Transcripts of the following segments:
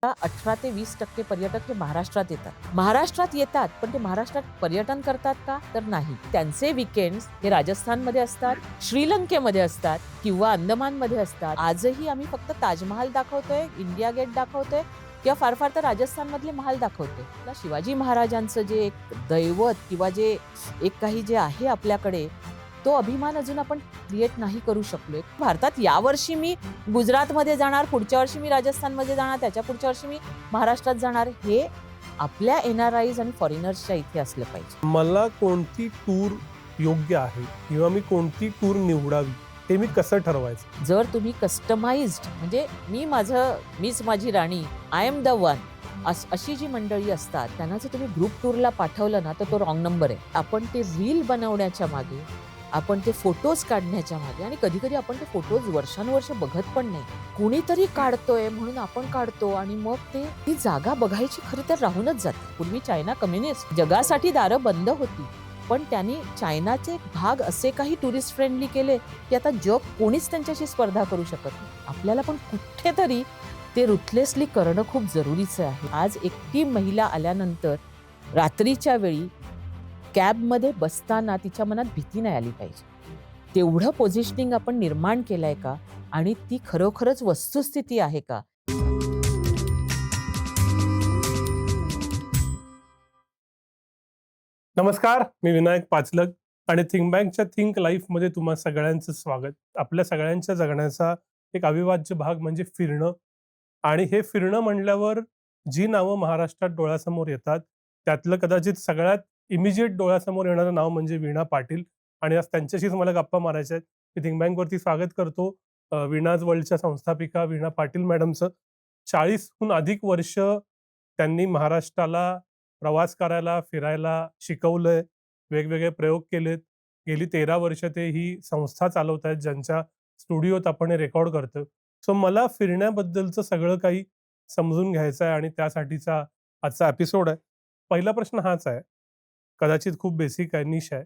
18 ते 20% पर्यटक हे महाराष्ट्रात येतात. महाराष्ट्रात येतात, पण ते महाराष्ट्रात पर्यटन करतात का? तर नाही. त्यांचे वीकेंड्स हे राजस्थानमध्ये असतात, श्रीलंकेमध्ये असतात किंवा अंदमानमध्ये असतात. आजही आम्ही फक्त ताजमहाल दाखवतोय, इंडिया गेट दाखवतोय किंवा फार फार तर राजस्थानमधले महाल दाखवतोय. आपला शिवाजी महाराजांचं जे एक दैवत किंवा जे एक काही जे आहे आपल्याकडे, तो अभिमान अजून आपण क्रिएट नाही करू शकलोय. भारतात यावर्षी मी गुजरातमध्ये जाणार, पुढच्या वर्षी मी राजस्थानमध्ये जाणार, त्याच्या पुढच्या वर्षी मी महाराष्ट्रात जाणार. हे आपल्या एनआरआयज आणि फॉरेनर्सच्या इथे असलं पाहिजे. मला कोणती टूर योग्य आहे किंवा मी कोणती टूर निवडावी हे मी कसं ठरवायचं? जर तुम्ही कस्टमाइज्ड म्हणजे मीच माझी राणी, आय एम द वन, अशी जी मंडळी असतात त्यांना जर तुम्ही ग्रुप टूरला पाठवलं ना, तर तो रॉंग नंबर आहे. आपण ते रील बनवण्याच्या मागे, आपण ते फोटोज काढण्याच्या मागे, आणि कधी कधी आपण ते फोटोज वर्षानुवर्ष बघत पण नाही. कुणीतरी काढतोय म्हणून आपण काढतो आणि मग ती जागा बघायची खरी तर राहूनच जाते. पूर्वी चायना कम्युनिस्ट जगासाठी दारं बंद होती, पण त्यांनी चायनाचे भाग असे काही टुरिस्ट फ्रेंडली केले की आता जग कोणीच त्यांच्याशी स्पर्धा करू शकत नाही. आपल्याला पण कुठेतरी ते रुथलेसली करणं खूप जरुरीचं आहे. आज एकटी महिला आल्यानंतर रात्रीच्या वेळी कॅबमध्ये बसताना तिच्या मनात भीती नाही आली पाहिजे. तेवढं पोझिशनिंग आपण निर्माण केलंय का, आणि ती खरोखरच वस्तुस्थिती आहे का? नमस्कार, मी विनायक पाचलग आणि थिंक बँकच्या थिंक लाईफमध्ये तुम्हा सगळ्यांचं स्वागत. आपल्या सगळ्यांच्या जगण्याचा एक अविभाज्य भाग म्हणजे फिरणं, आणि हे फिरणं म्हणल्यावर जी नावं महाराष्ट्रात डोळ्यासमोर येतात त्यातलं कदाचित सगळ्यात इमिजिएट डोळ्यासमोर येणारं नाव म्हणजे वीणा पाटील. आणि आज त्यांच्याशीच मला गप्पा मारायच्या आहेत. मी थिंक बँकवरती स्वागत करतो वीणाज वर्ल्डच्या संस्थापिका वीणा पाटील मॅडमचं. 40हून अधिक वर्ष त्यांनी महाराष्ट्राला प्रवास करायला, फिरायला शिकवलंय, वेगवेगळे प्रयोग केलेत. गेली 13 वर्ष ते ही संस्था चालवत आहेत, ज्यांच्या स्टुडिओत आपण हे रेकॉर्ड करतो. सो मला फिरण्याबद्दलचं सगळं काही समजून घ्यायचं आहे आणि त्यासाठीचा आजचा एपिसोड आहे. पहिला प्रश्न हाच आहे, कदाचित खूप बेसिक आहे, निश आहे.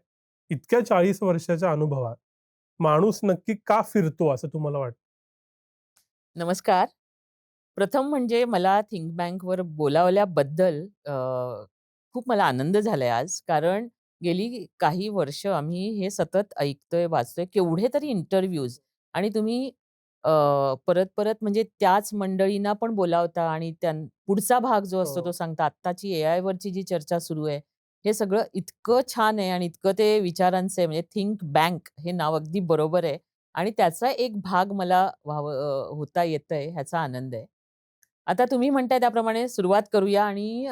इतक्या 40 वर्षाच्या अनुभवात माणूस नक्की का फिरतो असं तुम्हाला वाटतं? नमस्कार. प्रथम म्हणजे मला थिंक बँकवर बोलावल्याबद्दल खूप मला आनंद झालाय आज. कारण गेली काही वर्ष आम्ही हे सतत ऐकतोय, वाचतोय. केवढे तरी इंटरव्ह्यूज, आणि तुम्ही अ, परत-परत म्हणजे त्याच मंडळींना पण बोलावता आणि पुढचा भाग जो असतो तो हो. सांगता. आत्ताची एआयवरची जी चर्चा सुरू आहे, हे सगळं इतकं छान आहे आणि इतकं ते विचारांचं आहे. म्हणजे थिंक बँक हे नाव अगदी बरोबर आहे आणि त्याचा एक भाग मला होता येतंय ह्याचा आनंद आहे. आता तुम्ही म्हणताय त्याप्रमाणे सुरुवात करूया आणि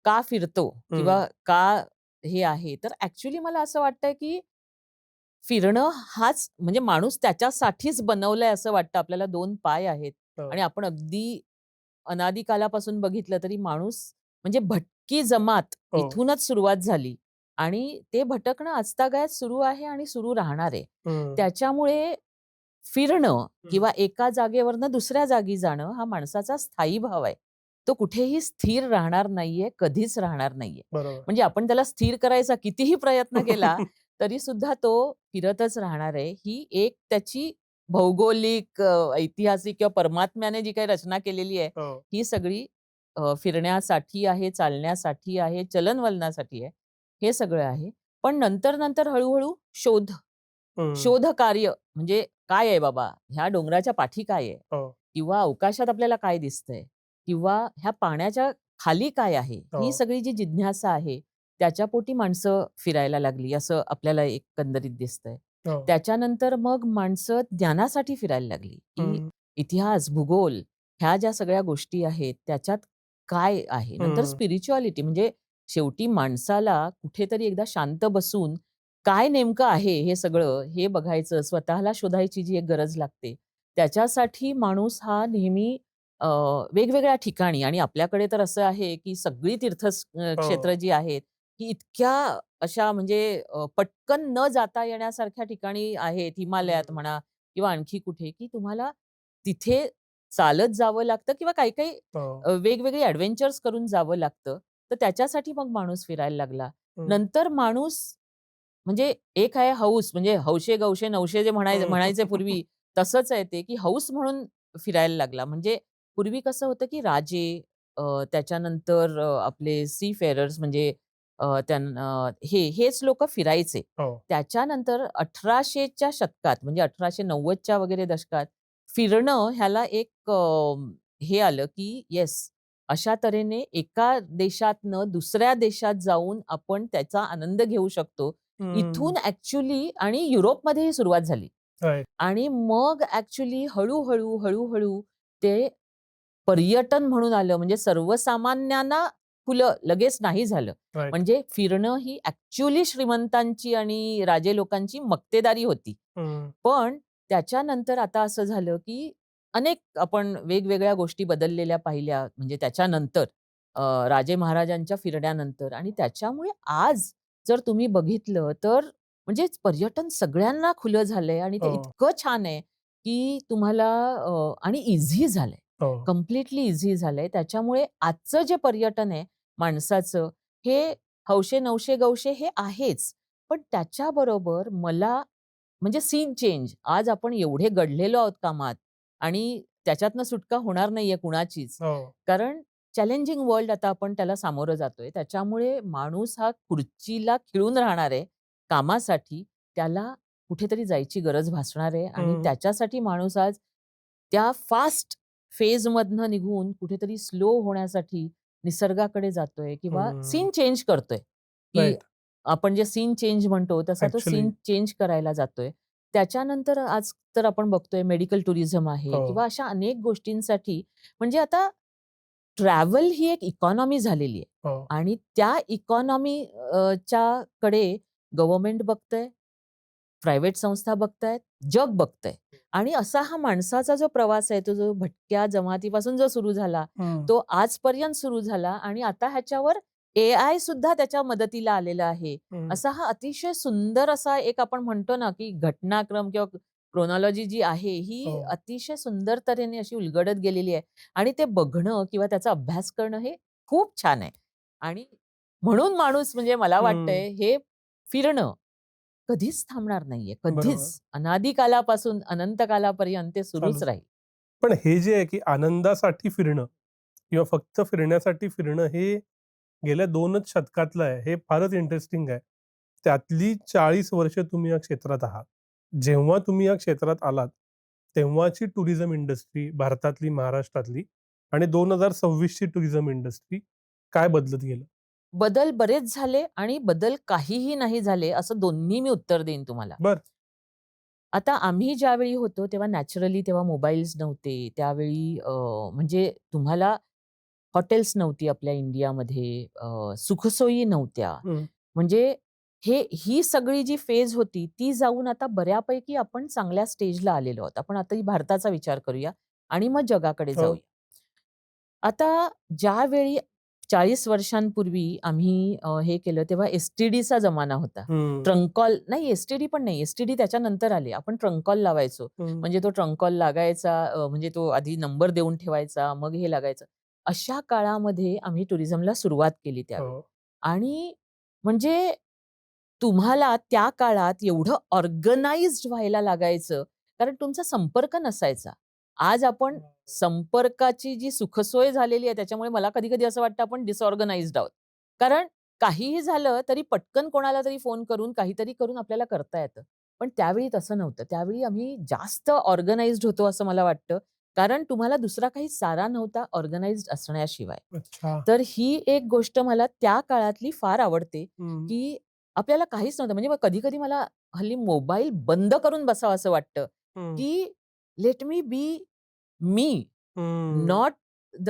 का फिरतो हम्म. किंवा का हे आहे, तर ॲक्चुअली मला असं वाटतंय की फिरणं हाच म्हणजे माणूस त्याच्यासाठीच बनवलाय असं वाटतं. आपल्याला 2 पाय आहेत हो. आणि आपण अगदी अनादी कालापासून बघितलं तरी माणूस म्हणजे भटकी जमात हो. इथूनच सुरुवात झाली आणि ते भटकणं आजतागायत सुरू आहे आणि सुरू राहणार आहे. हम्म. त्याच्यामुळे फिरणं हम्म. किंवा एका जागेवरनं दुसऱ्या जागी जाणं हा माणसाचा स्थायी भाव आहे. तो कुठेही स्थिर राहणार नाहीये, कधीच राहणार नाहीये. बरोबर. म्हणजे आपण त्याला स्थिर करायचा कितीही प्रयत्न केला, तरी सुद्धा तो फिरतच राहणार आहे. ही एक त्याची भौगोलिक, ऐतिहासिक किंवा परमात्म्याने जी काही रचना केलेली आहे, हो. ही सगळी फिरण्यासाठी आहे, चालण्यासाठी आहे, चलनवलनासाठी आहे. हे सगळं आहे. पण नंतर हळू शोध हम्म. शोधकार्य म्हणजे काय आहे बाबा, ह्या डोंगराच्या पाठी काय आहे? हो. किंवा अवकाशात आपल्याला काय दिसतंय? किंवा ह्या पाण्याच्या खाली काय आहे? ही हो. सगळी जी जिज्ञासा आहे, त्याच्यापोटी माणसं फिरायला लागली, असं आपल्याला एकंदरीत दिसतंय. हो. त्याच्यानंतर मग माणसं ज्ञानासाठी फिरायला लागली, की हम्म. इतिहास, भूगोल ह्या ज्या सगळ्या गोष्टी आहेत, त्याच्यात काय आहे? नंतर हम्म. स्पिरिच्युअलिटी म्हणजे शेवटी माणसाला कुठेतरी एकदा शांत बसून काय नेमकं आहे हे सगळं, हे बघायचं, स्वतःला शोधायची जी एक गरज लागते. त्याच्यासाठी माणूस हा नेहमी अ, वेगवेगळ्या ठिकाणी, आणि आपल्याकडे तर असं आहे, की सगळी क्षेत्र हो. जी आहेत, ही इतक्या अशा म्हणजे पटकन न जाता येण्यासारख्या ठिकाणी आहेत. हिमालयात हम्म. म्हणा किंवा आणखी कुठे, की तुम्हाला तिथे चालत जावं लागतं किंवा काही-काही हो. वेगवेगळे एडव्हेंचर्स करून जावं लागतं. तर त्याच्यासाठी मग माणूस फिरायला लागला. हम्म. नंतर माणूस म्हणजे एक आहे हौस, म्हणजे हौशे गवशे नवशे जे हम्म. म्हणायचे पूर्वी, तसंच आहे ते, की हौस म्हणून फिरायला लागला. म्हणजे पूर्वी कसं होतं, की राजे त्याच्यानंतर आपले सीफेरर्स म्हणजे हेच लोकं फिरायचे. हो. त्याच्यानंतर 1800च्या शतकात म्हणजे 1890च्या वगैरे दशकात फिरणं ह्याला एक हे आलं, की येस अशा तऱ्हेने एका देशातनं दुसऱ्या देशात जाऊन आपण त्याचा आनंद घेऊ शकतो. हं. इथून ॲक्चुअली आणि युरोपमध्ये ही सुरुवात झाली. राइट, आणि मग ॲक्चुअली हळू-हळू, हळू-हळू ते पर्यटन म्हणून आलं. म्हणजे सर्वसामान्यांना खुलं लगेच नाही झालं. राइट. म्हणजे फिरणं ही ॲक्चुअली श्रीमंतांची आणि राजे लोकांची मक्तेदारी होती. हं. पण त्याच्यानंतर आता असं झालं, की अनेक आपण वेगवेगळ्या गोष्टी बदललेल्या पाहिल्या म्हणजे त्याच्यानंतर राजे महाराजांच्या फिरण्यानंतर आणि त्याच्यामुळे आज जर तुम्ही बघितलं तर म्हणजे पर्यटन सगळ्यांना खुलं झालंय आणि ते हो, इतकं छान आहे, की तुम्हाला आणि ईझी झालंय. हो. कंप्लीटली ईझी झालंय. त्याच्यामुळे आजचं जे पर्यटन आहे माणसाचं, हे हौशे-नवशे गवशे हे आहेच. पण त्याच्याबरोबर मला म्हणजे सीन चेंज. आज आपण एवढे गढलेलो आहोत कामात आणि त्याच्यातनं सुटका होणार नाहीये कुणाचीच. हो. कारण चॅलेंजिंग वर्ल्ड आता आपण त्याला सामोरं जातोय. त्याच्यामुळे माणूस हा खुर्चीला खिळून राहणार आहे कामासाठी. त्याला कुठेतरी जायची गरज भासणार आहे आणि हं, त्याच्यासाठी माणूस आज त्या फास्ट फेजमधनं निघून कुठेतरी स्लो होण्यासाठी निसर्गाकडे जातोय किंवा हं. सीन चेंज करतोय, की राइट. आपण जे सीन चेंज म्हणतो तसा तो ॲक्चुअली सीन चेंज करायला जातोय. त्याच्यानंतर आज तर आपण बघतोय मेडिकल टुरिझम आहे हो. किंवा अशा अनेक गोष्टींसाठी म्हणजे आता ट्रॅव्हल ही एक इकॉनॉमी झालेली आहे हो. आणि त्या इकॉनॉमी च्या कडे गव्हर्नमेंट बघतंय, प्रायव्हेट संस्था बघतायत, जग बघतंय आणि असा हा माणसाचा जो प्रवास आहे, तो जो भटक्या जमातीपासून जो सुरू झाला, हं, तो आजपर्यंत सुरू झाला आणि आता ह्याच्यावर एआय सुद्धा त्याच्या मदतीला आलेला आहे. हं. असा हा अतिशय सुंदर असा एक आपण म्हणतो ना, की घटनाक्रम किंवा क्रोनॉलॉजी जी आहे, ही हो. अतिशय सुंदर तऱ्हेने अशी उलगडत गेलेली आहे आणि ते बघणं किंवा त्याचा अभ्यास करणं हे खूप छान आहे आणि म्हणून माणूस म्हणजे मला हं. वाटतंय हे फिरणं कधीच थांबणार नाहीये. बरोबर. कधीच. अनादी कालापासून अनंत कालापर्यंत ते सुरूच चालूच. राहील. पण हे जे आहे, की आनंदासाठी फिरणं किंवा फक्त फिरण्यासाठी फिरणं हे गेल्या 2च शतकातलं आहे. हे फारच इंटरेस्टिंग आहे. त्यातली 40 वर्ष तुम्ही या क्षेत्रात आहात. जेव्हा तुम्ही या क्षेत्रात आलात, तेव्हाची टुरिझम इंडस्ट्री भारतातली, महाराष्ट्रातली आणि 2026 ची टुरिझम इंडस्ट्री काय बदलत गेलं? बदल बरेच झाले आणि बदल काहीही नाही झाले, असं दोन्ही मी उत्तर देईन तुम्हाला. बरं. आता आम्ही ज्यावेळी होतो तेव्हा नॅचरली तेव्हा मोबाईल्स नव्हते. त्यावेळी म्हणजे तुम्हाला हॉटेल्स नव्हती आपल्या इंडियामध्ये, सुखसोयी नव्हत्या. हं. म्हणजे ही सगळी जी फेज होती, ती जाऊन आता बऱ्यापैकी आपण चांगल्या स्टेजला आलेलो आहोत. आपण आता भारताचा विचार करूया आणि मग जगाकडे हो. जाऊया. आता ज्यावेळी 40 वर्षांपूर्वी आम्ही हे केलं तेव्हा एस-टी-डीचा जमाना होता. हं, ट्रंक कॉल नाही, एस-टी-डी पण नाही. एस-टी-डी त्याच्यानंतर आले. आपण ट्रंक कॉल लावायचो. हं. म्हणजे तो ट्रंक कॉल लागायचा, म्हणजे तो आधी नंबर देऊन ठेवायचा, मग हे लागायचं. अशा काळामध्ये आम्ही टुरिझमला सुरुवात केली त्यावेळी. हो. आणि म्हणजे तुम्हाला त्या काळात एवढं ऑर्गनाइज्ड व्हायला लागायचं, कारण तुमचा संपर्क नसायचा. आज आपण संपर्काची जी सुखसोय झालेली आहे, त्याच्यामुळे मला कधी-कधी असं वाटतं आपण डिसऑर्गनाइज्ड आहोत. कारण काहीही झालं तरी पटकन कोणाला तरी फोन करून काहीतरी करून आपल्याला करता येतं. पण त्यावेळी तसं नव्हतं. त्यावेळी आम्ही जास्त ऑर्गनाइज्ड होतो असं मला वाटतं. कारण तुम्हाला दुसरा काही चारा नव्हता ऑर्गनाइज्ड असण्याशिवाय. अच्छा. तर ही एक गोष्ट मला त्या काळातली फार आवडते, हं, की आपल्याला काहीच नव्हतं. म्हणजे मग कधी-कधी मला हल्ली मोबाईल बंद करून बसावसं वाटतं, हं, की लेट मी बी मी, हं, not the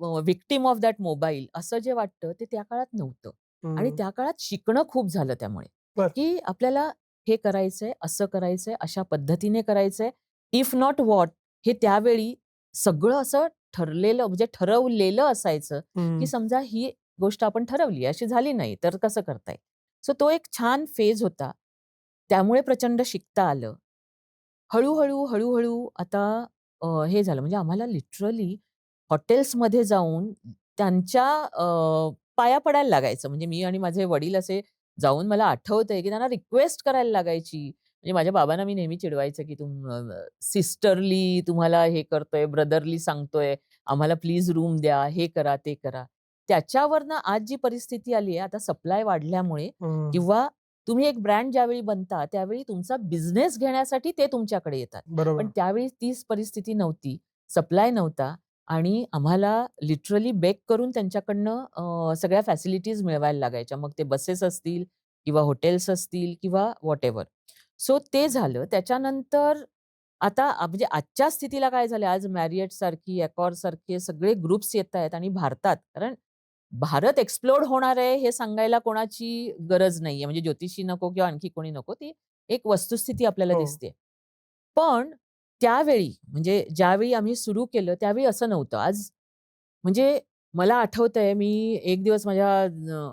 victim of that mobile असं जे वाटतं ते त्या काळात नव्हतं. आणि हं. त्या काळात शिकणं खूप झालं त्यामुळे, बरं. की आपल्याला हे करायचंय, असं करायचंय, अशा पद्धतीने करायचंय. इफ नॉट व्हॉट हे त्यावेळी सगळं असं ठरलेलं म्हणजे ठरवलेलं असायचं, की हं. समजा ही गोष्ट आपण ठरवली, अशी झाली नाही, तर कसं करता येईल? सो तो एक छान फेज होता. त्यामुळे प्रचंड शिकता आलं. हळू-हळू, हळू-हळू आता हे झालं म्हणजे आम्हाला लिटरली हॉटेल्समध्ये जाऊन त्यांच्या पाया पडायला लागायचं. म्हणजे मी आणि माझे वडील असे जाऊन मला आठवतंय, की त्यांना रिक्वेस्ट करायला लागायची. म्हणजे माझ्या बाबांना मी नेहमी चिडवायचं, की सिस्टरली तुम्हाला हे करतोय, ब्रदरली सांगतोय. आम्हाला प्लीज रूम द्या, हे करा, ते करा. त्याच्यावरनं आज जी परिस्थिती आली आहे, आता सप्लाय वाढल्यामुळे हं. किंवा तुम्ही एक ब्रँड ज्यावेळी बनता, त्यावेळी तुमचा बिझनेस घेण्यासाठी ते तुमच्याकडे येतात. पण बरोबर. त्यावेळी तीच परिस्थिती नव्हती. सप्लाय नव्हता आणि आम्हाला लिटरली बेक करून त्यांच्याकडनं सगळ्या फॅसिलिटीज मिळवायला लागायच्या. मग ते बसेस असतील किंवा हॉटेल्स असतील किंवा व्हॉटएव्हर. सो ते झालं. त्याच्यानंतर आता म्हणजे आजच्या स्थितीला काय झालं, आज Marriott सारखी, Accor सारखे सगळे ग्रुप्स येतायत आणि भारतात कारण भारत एक्सप्लोड होणार आहे हे सांगायला कोणाची गरज नाहीये. म्हणजे ज्योतिषी नको किंवा आणखी कोणी नको. ती एक वस्तुस्थिती आपल्याला हो. दिसते. पण त्यावेळी म्हणजे ज्यावेळी आम्ही सुरू केलं त्यावेळी असं नव्हतं. आज म्हणजे मला आठवतंय मी एक दिवस माझ्या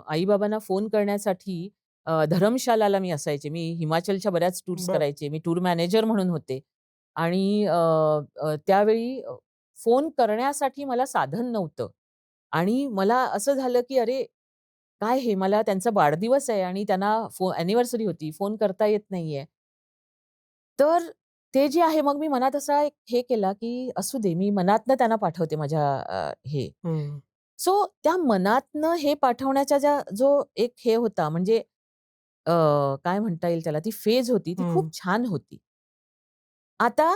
आई-बाबांना फोन करण्यासाठी धर्मशालाला मी असायचे. मी हिमाचलच्या बऱ्याच टूर्स बरं. करायचे. मी टूर मॅनेजर म्हणून होते आणि त्यावेळी फोन करण्यासाठी मला साधन नव्हतं आणि मला असं झालं, की अरे, काय हे मला त्यांचा वाढदिवस आहे आणि त्यांना अॅनिव्हर्सरी होती. फोन करता येत नाहीये. तर ते जे आहे मग मी मनात असा एक हे केला, की असू दे मी मनातनं त्यांना पाठवते माझ्या हे. हं. सो त्या मनातनं हे पाठवण्याचा जो एक हे होता म्हणजे अ, काय म्हणता येईल त्याला ती फेज होती ती खूप हं. छान होती. आता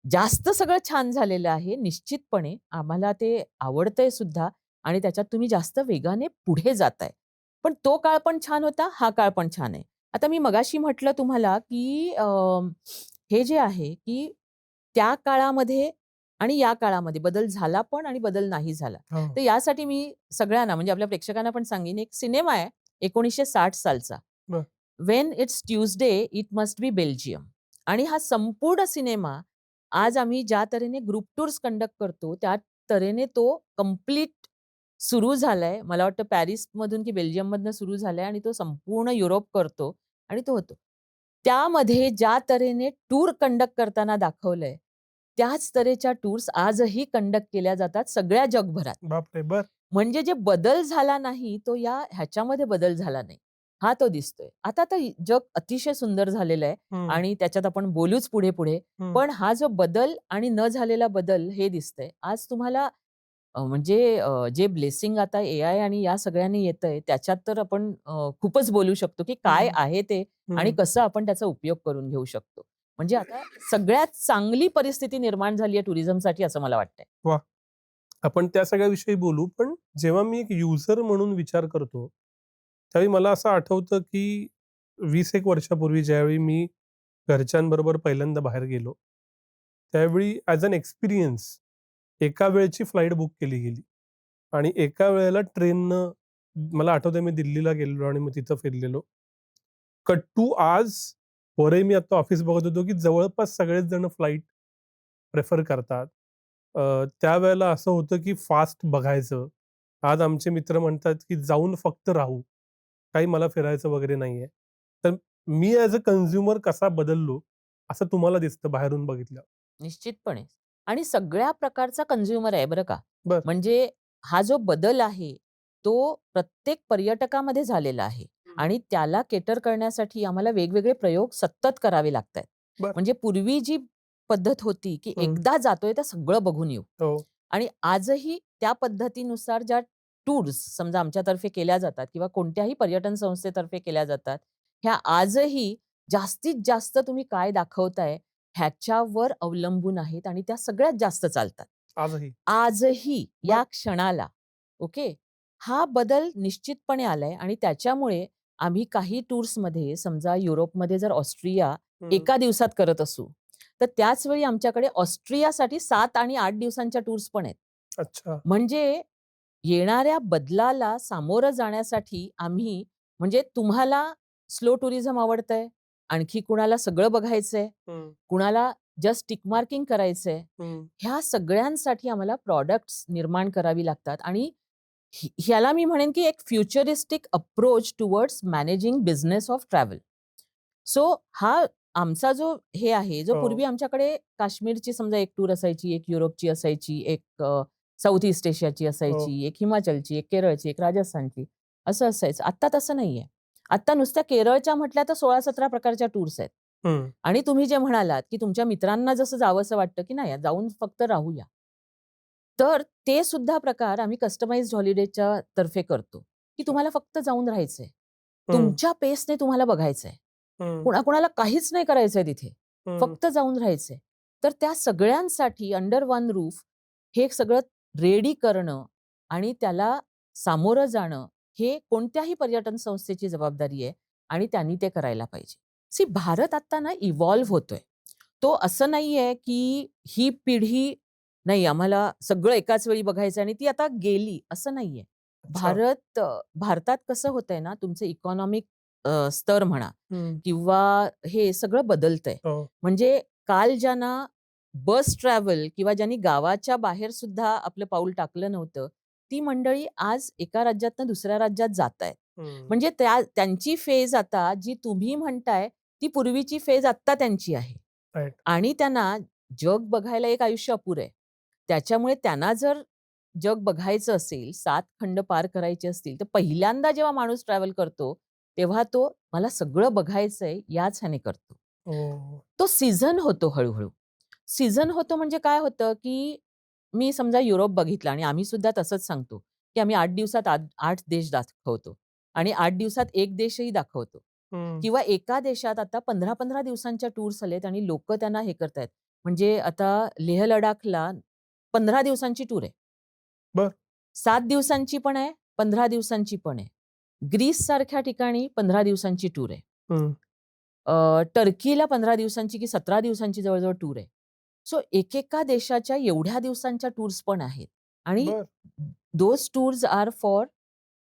जास्त सगळं छान झालेलं आहे निश्चितपणे. आम्हाला ते आवडतंय सुद्धा आणि त्याच्यात तुम्ही जास्त वेगाने पुढे जाताय. पण तो काळ पण छान होता, हा काळ पण छान आहे. आता मी मगाशी म्हटलं तुम्हाला, की हे जे आहे, की त्या काळामध्ये आणि या काळामध्ये बदल झाला पण आणि बदल नाही झाला. हो. तर यासाठी मी सगळ्यांना म्हणजे आपल्या प्रेक्षकांना पण सांगेन, एक सिनेमा आहे 1960 सालचा. बरं. "When it's Tuesday, it must be Belgium." आणि हा संपूर्ण सिनेमा आज आम्ही ज्या तऱ्हेने ग्रुप टूर्स कंडक्ट करतो, त्या तऱ्हेने तो कंप्लीट सुरू झालाय. मला वाटतं पॅरिसमधून की बेल्जियममधनं सुरू झालाय आणि तो संपूर्ण युरोप करतो आणि तो होतो. त्यामध्ये ज्या तऱ्हेने टूर कंडक्ट करताना दाखवलंय, त्याच तऱ्हेच्या टूर्स आजही कंडक्ट केल्या जातात सगळ्या जगभरात. बापरे! बरं. म्हणजे जे बदल झाला नाही, तो या ह्याच्यामध्ये बदल झाला नाही. हा तो दिसतोय. आता तर जग अतिशय सुंदर झालेलं आहे हं. आणि त्याच्यात आपण बोलूच पुढे-पुढे. हं. पण हा जो बदल आणि न झालेला बदल हे दिसतंय. आज तुम्हाला म्हणजे जे ब्लेसिंग आता एआय आणि या सगळ्यांनी येतंय, त्याच्यात तर आपण खूपच बोलू शकतो, की काय हं. आहे ते आणि हं. कसं आपण त्याचा उपयोग करून घेऊ शकतो. म्हणजे आता सगळ्यात चांगली परिस्थिती निर्माण झाली आहे टुरिझमसाठी असं मला वाटतंय. वाह! आपण त्या सगळ्याविषयी बोलू. पण जेव्हा मी एक युजर म्हणून विचार करतो, त्यावेळी मला असं आठवतं, की 20 एक वर्षापूर्वी ज्यावेळी मी घरच्यांबरोबर पहिल्यांदा बाहेर गेलो, त्यावेळी ॲज अन एक्सपिरियन्स एका वेळची फ्लाइट बुक केली गेली आणि एका वेळेला ट्रेननं मला आठवतंय मी दिल्लीला गेलेलो आणि मग तिथं फिरलेलो. कट टू आज वरही मी आता ऑफिस बघत होतो, की जवळपास सगळेच जण फ्लाइट प्रिफर करतात. त्यावेळेला असं होतं, की फास्ट बघायचं. आज आमचे मित्र म्हणतात, की जाऊन फक्त राहू. काही मला फिरायचं वगैरे नाहीये. तर मी ॲज अ कन्झ्युमर कसा बदललो, असं तुम्हाला दिसतं बाहेरून बघितल्यावर? निश्चितपणे. आणि सगळ्या प्रकारचा कंझ्युमर आहे बरं का. बरं. म्हणजे हा जो बदल आहे, तो प्रत्येक पर्यटकामध्ये झालेला आहे हं. आणि त्याला केटर करण्यासाठी आम्हाला वेगवेगळे प्रयोग सतत करावे लागतायत. बरं. म्हणजे पूर्वी जी पद्धत होती, की हं. एकदा जातोय तर सगळं बघून येऊ हो. आणि आजही त्या पद्धतीनुसार ज्या टूर्स समजा आमच्यातर्फे केल्या जातात किंवा कोणत्याही पर्यटन संस्थेतर्फे केल्या जातात, ह्या आजही जास्तीत जास्त तुम्ही काय दाखवताय ह्याच्यावर अवलंबून आहेत आणि त्या सगळ्यात जास्त चालतात. आजही. आजही बरं. या क्षणाला, ओके. हा बदल निश्चितपणे आलाय आणि त्याच्यामुळे आम्ही काही टूर्समध्ये समजा युरोपमध्ये जर ऑस्ट्रिया हं. एका दिवसात करत असू, तर त्याच वेळी आमच्याकडे ऑस्ट्रियासाठी 7 आणि 8 दिवसांच्या टूर्स पण आहेत. अच्छा. म्हणजे येणाऱ्या बदलाला सामोरं जाण्यासाठी आम्ही म्हणजे तुम्हाला स्लो टुरिझम आवडतंय, आणखी कुणाला सगळं बघायचंय, हं. कुणाला जस्ट टिक मार्किंग करायचंय. हं. ह्या सगळ्यांसाठी आम्हाला प्रॉडक्ट्स निर्माण करावी लागतात आणि ह्याला मी म्हणेन की एक futuristic approach towards managing business of travel. So हा आमचा जो हे आहे, जो हो. पूर्वी आमच्याकडे काश्मीरची समजा एक टूर असायची, एक युरोपची असायची, एक साउथ ईस्ट एशियाची हो. असायची, एक हिमाचलची, एक केरळची, एक राजस्थानची असं असायचं. आत्ता तसं नाहीये. आत्ता नुसत्या केरळच्या म्हटल्या तर 16-17 प्रकारच्या टूर्स आहेत. हं. आणि तुम्ही जे म्हणालात, की तुमच्या मित्रांना जसं जावसं वाटतं, की नाही जाऊन फक्त राहूया. तर ते सुद्धा प्रकार आम्ही कस्टमाइज्ड हॉलिडेच्या तर्फे करतो, की अच्छा. तुम्हाला फक्त जाऊन राहायचंय. हं, तुमच्या पेसने तुम्हाला बघायचंय. हं, कुणाकुणाला काहीच नाही करायचंय तिथे. हं. फक्त जाऊन राहायचंय. तर त्या सगळ्यांसाठी अंडर वन रूफ हे सगळं रेडी करणं आणि त्याला सामोरं जाणं, हे कोणत्याही पर्यटन संस्थेची जबाबदारी आहे आणि त्यांनी ते करायला पाहिजे. सी भारत आता ना इव्हॉल्व्ह होतोय. तो असं नाहीये, की ही पिढी नाही आम्हाला सगळं एकाच वेळी बघायचं आणि ती आता गेली, असं नाहीये. अच्छा. भारतात कसं होतंय ना, तुमचं इकॉनॉमिक स्तर म्हणा हं. किंवा हे सगळं बदलतंय. हो. म्हणजे काल ज्यांना बस ट्रॅव्हल किंवा ज्यांनी गावाच्या बाहेर सुद्धा आपलं पाऊल टाकलं नव्हतं, ती मंडळी आज एका राज्यातनं दुसऱ्या राज्यात जातायत. हं. म्हणजे त्यांची फेज आता जी तुम्ही म्हणताय, ती पूर्वीची फेज आत्ता त्यांची आहे. राइट. आणि त्यांना जग बघायला एक आयुष्य अपुरं आहे. त्याच्यामुळे त्यांना जर जग बघायचं असेल, 7 खंड पार करायचे असतील, तर पहिल्यांदा जेव्हा माणूस ट्रॅव्हल करतो, तेव्हा तो मला सगळं बघायचंय याच ह्याने करतो. ओह! तो सीझन होतो हळू-हळू. सीझन होतो म्हणजे काय होतं, की मी समजा युरोप बघितला आणि आम्ही सुद्धा तसंच सांगतो, की आम्ही 8 दिवसात 8 देश दाखवतो आणि 8 दिवसात 1 देशही दाखवतो. हं. किंवा एका देशात आता 15-15 दिवसांच्या टूर्स आलेत आणि लोकं त्यांना हे करतायत. म्हणजे आता लेह लडाखला 15 दिवसांची टूर आहे. बरं. 7 दिवसांची पण आहे, 15 दिवसांची पण आहे. ग्रीससारख्या ठिकाणी 15 दिवसांची टूर आहे. हं. टर्कीला 15 दिवसांची की 17 दिवसांची जवळ-जवळ टूर आहे. सो एकेका देशाच्या एवढ्या दिवसांच्या टूर्स पण आहेत आणि बरं. दोज टूर्स आर फॉर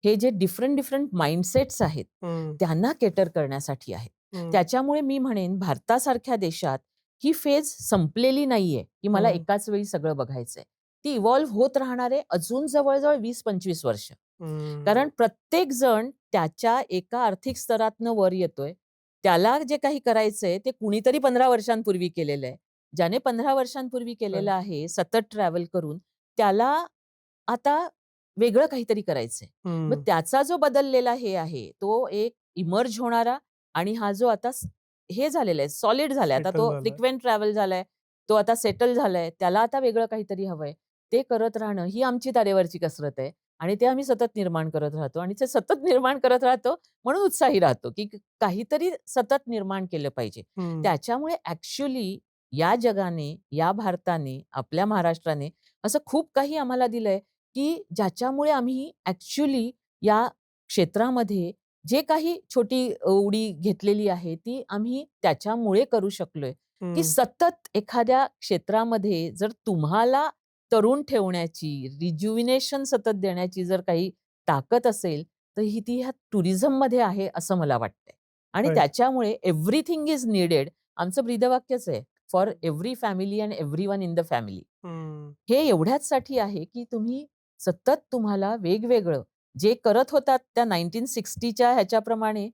हे जे डिफरंट माइंडसेट्स आहेत, हं, त्यांना केटर करण्यासाठी आहेत. हं, त्याच्यामुळे मी म्हणेन भारतासारख्या देशात ही फेज संपलेली नाहीये, की मला हं, एकाच वेळी सगळं बघायचंय. ती इव्हॉल्व होत राहणार आहे अजून जवळ-जवळ 20-25 वर्ष. हं. कारण प्रत्येक जण त्याच्या एका आर्थिक स्तरातनं वर येतोय. त्याला जे काही करायचंय ते कुणीतरी 15 वर्षांपूर्वी केलेलं आहे. ज्याने 15 वर्षांपूर्वी केलेलं राइट. आहे, सतत ट्रॅव्हल करून, त्याला आता वेगळं काहीतरी करायचंय. मग हं. त्याचा जो बदललेला हे आहे, तो एक इमर्ज होणारा आणि हा जो आता हे झालेला आहे, सॉलिड झालाय. आता सेटल तो झालाय. फ्रिक्वेंट ट्रॅव्हल झालाय. तो आता सेटल झालाय. त्याला आता वेगळं काहीतरी हवंय. ते करत राहणं ही आमची तारेवरची कसरत आहे आणि ते आम्ही सतत निर्माण करत राहतो आणि ते सतत निर्माण करत राहतो म्हणून उत्साही राहतो, की काहीतरी सतत निर्माण केलं पाहिजे. हं, त्याच्यामुळे ॲक्चुअली या जगाने, या भारताने, आपल्या महाराष्ट्राने असं खूप काही आम्हाला दिलंय, की ज्याच्यामुळे आम्ही ॲक्चुअली या क्षेत्रामध्ये जे काही छोटी उडी घेतलेली आहे, ती आम्ही त्याच्यामुळे करू शकलोय, की हं. सतत एखाद्या क्षेत्रामध्ये जर तुम्हाला तरुण ठेवण्याची, रिज्युविनेशन सतत देण्याची जर काही ताकद असेल, तर ती ह्या टुरिझममध्ये आहे असं मला वाटतंय. आणि राइट. त्याच्यामुळे एव्हरीथिंग इज नीडेड आमचं ब्रीदवाक्यच आहे, for every family end everyone in the family. हं, हे एवढ्याचसाठी आहे, की तुम्ही सतत तुम्हाला वेगवेगळं जे करत होतात त्या 1960च्या ह्याच्याप्रमाणे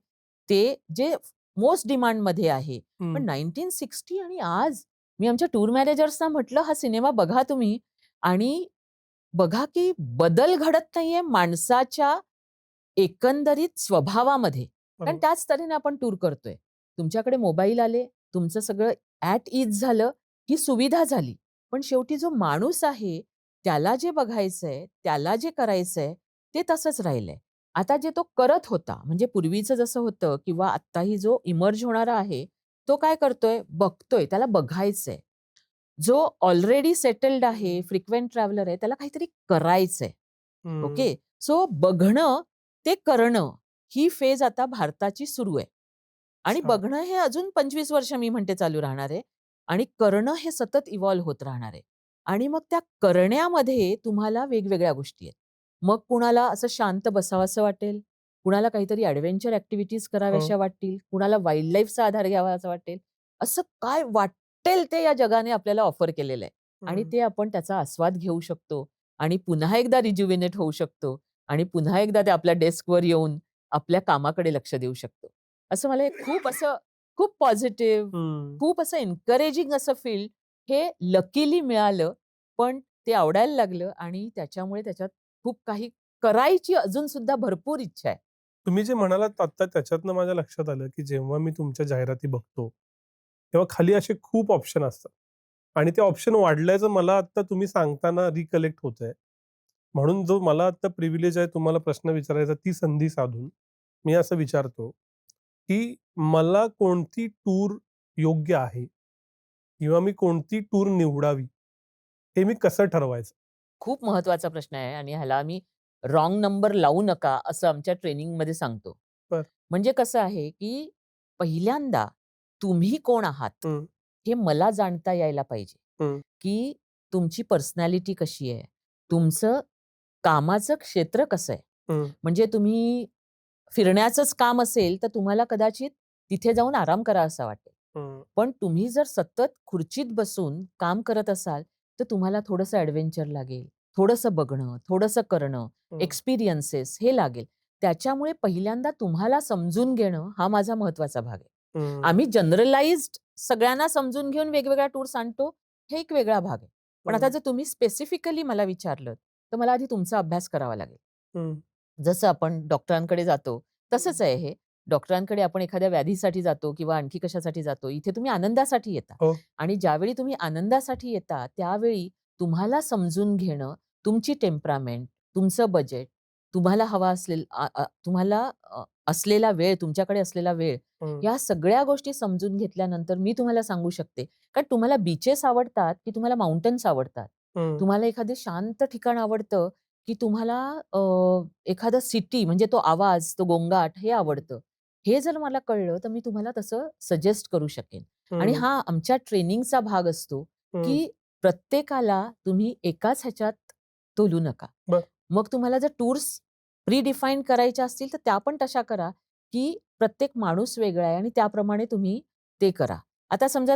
ते जे मोस्ट डिमांडमध्ये आहे. हं. पण 1960 आणि आज मी आमच्या टूर मॅनेजर्सना म्हटलं, "हा सिनेमा बघा तुम्ही आणि बघा की बदल घडत नाहीये माणसाच्या एकंदरीत स्वभावामध्ये." कारण बरोबर. त्याच तऱ्हेने आपण टूर करतोय. तुमच्याकडे मोबाईल आले, तुमचं सगळं ॲट ईज झालं, ही सुविधा झाली. पण शेवटी जो माणूस आहे, त्याला जे बघायचंय, त्याला जे करायचंय, ते तसंच राहिलंय. आता जे तो करत होता, म्हणजे पूर्वीचं जसं होतं किंवा आत्ताही जो इमर्ज होणारा आहे, तो काय करतोय? बघतोय, त्याला बघायचंय. जो ऑलरेडी सेटल्ड आहे, फ्रिक्वेंट ट्रॅव्हलर आहे, त्याला काहीतरी करायचंय. हं. ओके. सो बघणं, ते करणं, ही फेज आता भारताची सुरू आहे. आणि अच्छा. बघणं हे अजून 25 वर्ष मी म्हणते चालू राहणार आहे आणि करणं हे सतत इव्हॉल्व होत राहणार आहे. आणि मग त्या करण्यामध्ये तुम्हाला वेगवेगळ्या गोष्टी आहेत. मग कुणाला असं शांत बसावसं वाटेल, कुणाला काहीतरी एडव्हेंचर ॲक्टिव्हिटीज हो. कराव्याशा वाटतील, कुणाला वाईल्ड लाईफचा आधार घ्यावासा वाटेल. असं काय वाटेल ते या जगाने आपल्याला ऑफर केलेलं आहे. आणि हं. ते आपण त्याचा आस्वाद घेऊ शकतो आणि पुन्हा एकदा रिज्युव्हिनेट होऊ शकतो आणि पुन्हा एकदा ते आपल्या डेस्कवर येऊन आपल्या कामाकडे लक्ष देऊ शकतो. असं मला एक खूप पॉझिटिव्ह, हं. खूप असं एन्करेजिंग असं फील हे लकीली मिळालं. पण ते आवडायला लागलं आणि त्याच्यामुळे त्याच्यात खूप काही करायची अजून सुद्धा भरपूर इच्छा आहे. तुम्ही जे म्हणालात आत्ता त्याच्यातनं माझ्या लक्षात आलं, की जेव्हा मी तुमच्या जाहिराती बघतो, तेव्हा खाली असे खूप ऑप्शन असतात. आणि ते ऑप्शन वाढल्याचं मला आता तुम्ही सांगताना रिकलेक्ट होतंय. म्हणून जो मला आता प्रिव्हिलेज आहे तुम्हाला प्रश्न विचारायचा, ती संधी साधून मी असं विचारतो, की मला कोणती टूर योग्य आहे किंवा मी कोणती टूर निवडावी, हे मी कसं ठरवायचं? खूप महत्वाचा प्रश्न आहे आणि ह्याला आम्ही रॉंग नंबर लावू नका असं आमच्या ट्रेनिंगमध्ये सांगतो. बरं. म्हणजे कसं आहे, की पहिल्यांदा तुम्ही कोण आहात, हं, हे मला जाणता यायला पाहिजे, हं, की तुमची पर्सनॅलिटी कशी आहे? तुमचं कामाचं क्षेत्र कसं आहे? हं, म्हणजे तुम्ही फिरण्याचंच काम असेल, तर तुम्हाला कदाचित तिथे जाऊन आराम करावासा वाटेल. हं, पण तुम्ही जर सतत खुर्चीत बसून काम करत असाल, तर तुम्हाला थोडंसं ॲडव्हेंचर लागेल. थोडंसं बघणं, थोडंसं करणं, हं, एक्सपिरियन्सेस हे लागेल. त्याच्यामुळे पहिल्यांदा तुम्हाला समजून घेणं हा माझा महत्त्वाचा भाग आहे. हं, आम्ही जनरलाइज्ड सगळ्यांना समजून घेऊन वेगवेगळ्या टूर्स आणतो, हे एक वेगळा भाग आहे. पण आता हं, जर तुम्ही स्पेसिफिकली मला विचारलंत, तर मला आधी तुमचा अभ्यास करावा लागेल. हं, जसं आपण डॉक्टरांकडे जातो, तसंच आहे हे. डॉक्टरांकडे आपण एखाद्या व्याधीसाठी जातो किंवा आणखी कशासाठी जातो. इथे तुम्ही आनंदासाठी येता हो. आणि ज्यावेळी तुम्ही आनंदासाठी येता, त्यावेळी तुम्हाला समजून घेणं, तुमची टेम्परामेंट, तुमचं बजेट, तुम्हाला हवा असलेल तुम्हाला असलेला वेळ, तुमच्याकडे असलेला वेळ, हं, या सगळ्या गोष्टी समजून घेतल्यानंतर मी तुम्हाला सांगू शकते. कारण तुम्हाला बीचेस आवडतात, की तुम्हाला माउंटन्स आवडतात? हं, तुम्हाला एखादं शांत ठिकाण आवडतं, की तुम्हाला एखादं सिटी म्हणजे तो आवाज, तो गोंगाट हे आवडतं. हे जर मला कळलं, तर मी तुम्हाला तसं सजेस्ट करू शकेन. आणि हं, हा आमच्या ट्रेनिंगचा भाग असतो, हं. की प्रत्येकाला तुम्ही एकाच ह्याच्यात तोलू नका. बरं. मग तुम्हाला जर टूर्स प्री-डिफाईन करायच्या असतील, तर त्या पण तशा करा, की प्रत्येक माणूस वेगळा आहे आणि त्याप्रमाणे तुम्ही ते करा. आता समजा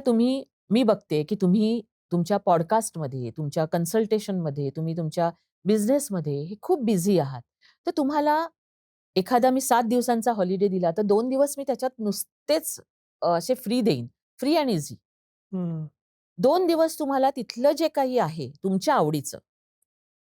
मी बघते, की तुम्ही तुमच्या पॉडकास्टमध्ये, तुमच्या कन्सल्टेशनमध्ये, तुम्ही तुमच्या बिझनेसमध्ये हे खूप बिझी आहात. तर तुम्हाला एखादा मी 7 दिवसांचा हॉलिडे दिला, तर 2 दिवस मी त्याच्यात नुसतेच असे फ्री देईन. Free and easy. हं, 2 दिवस तुम्हाला तिथलं जे काही आहे तुमच्या आवडीचं,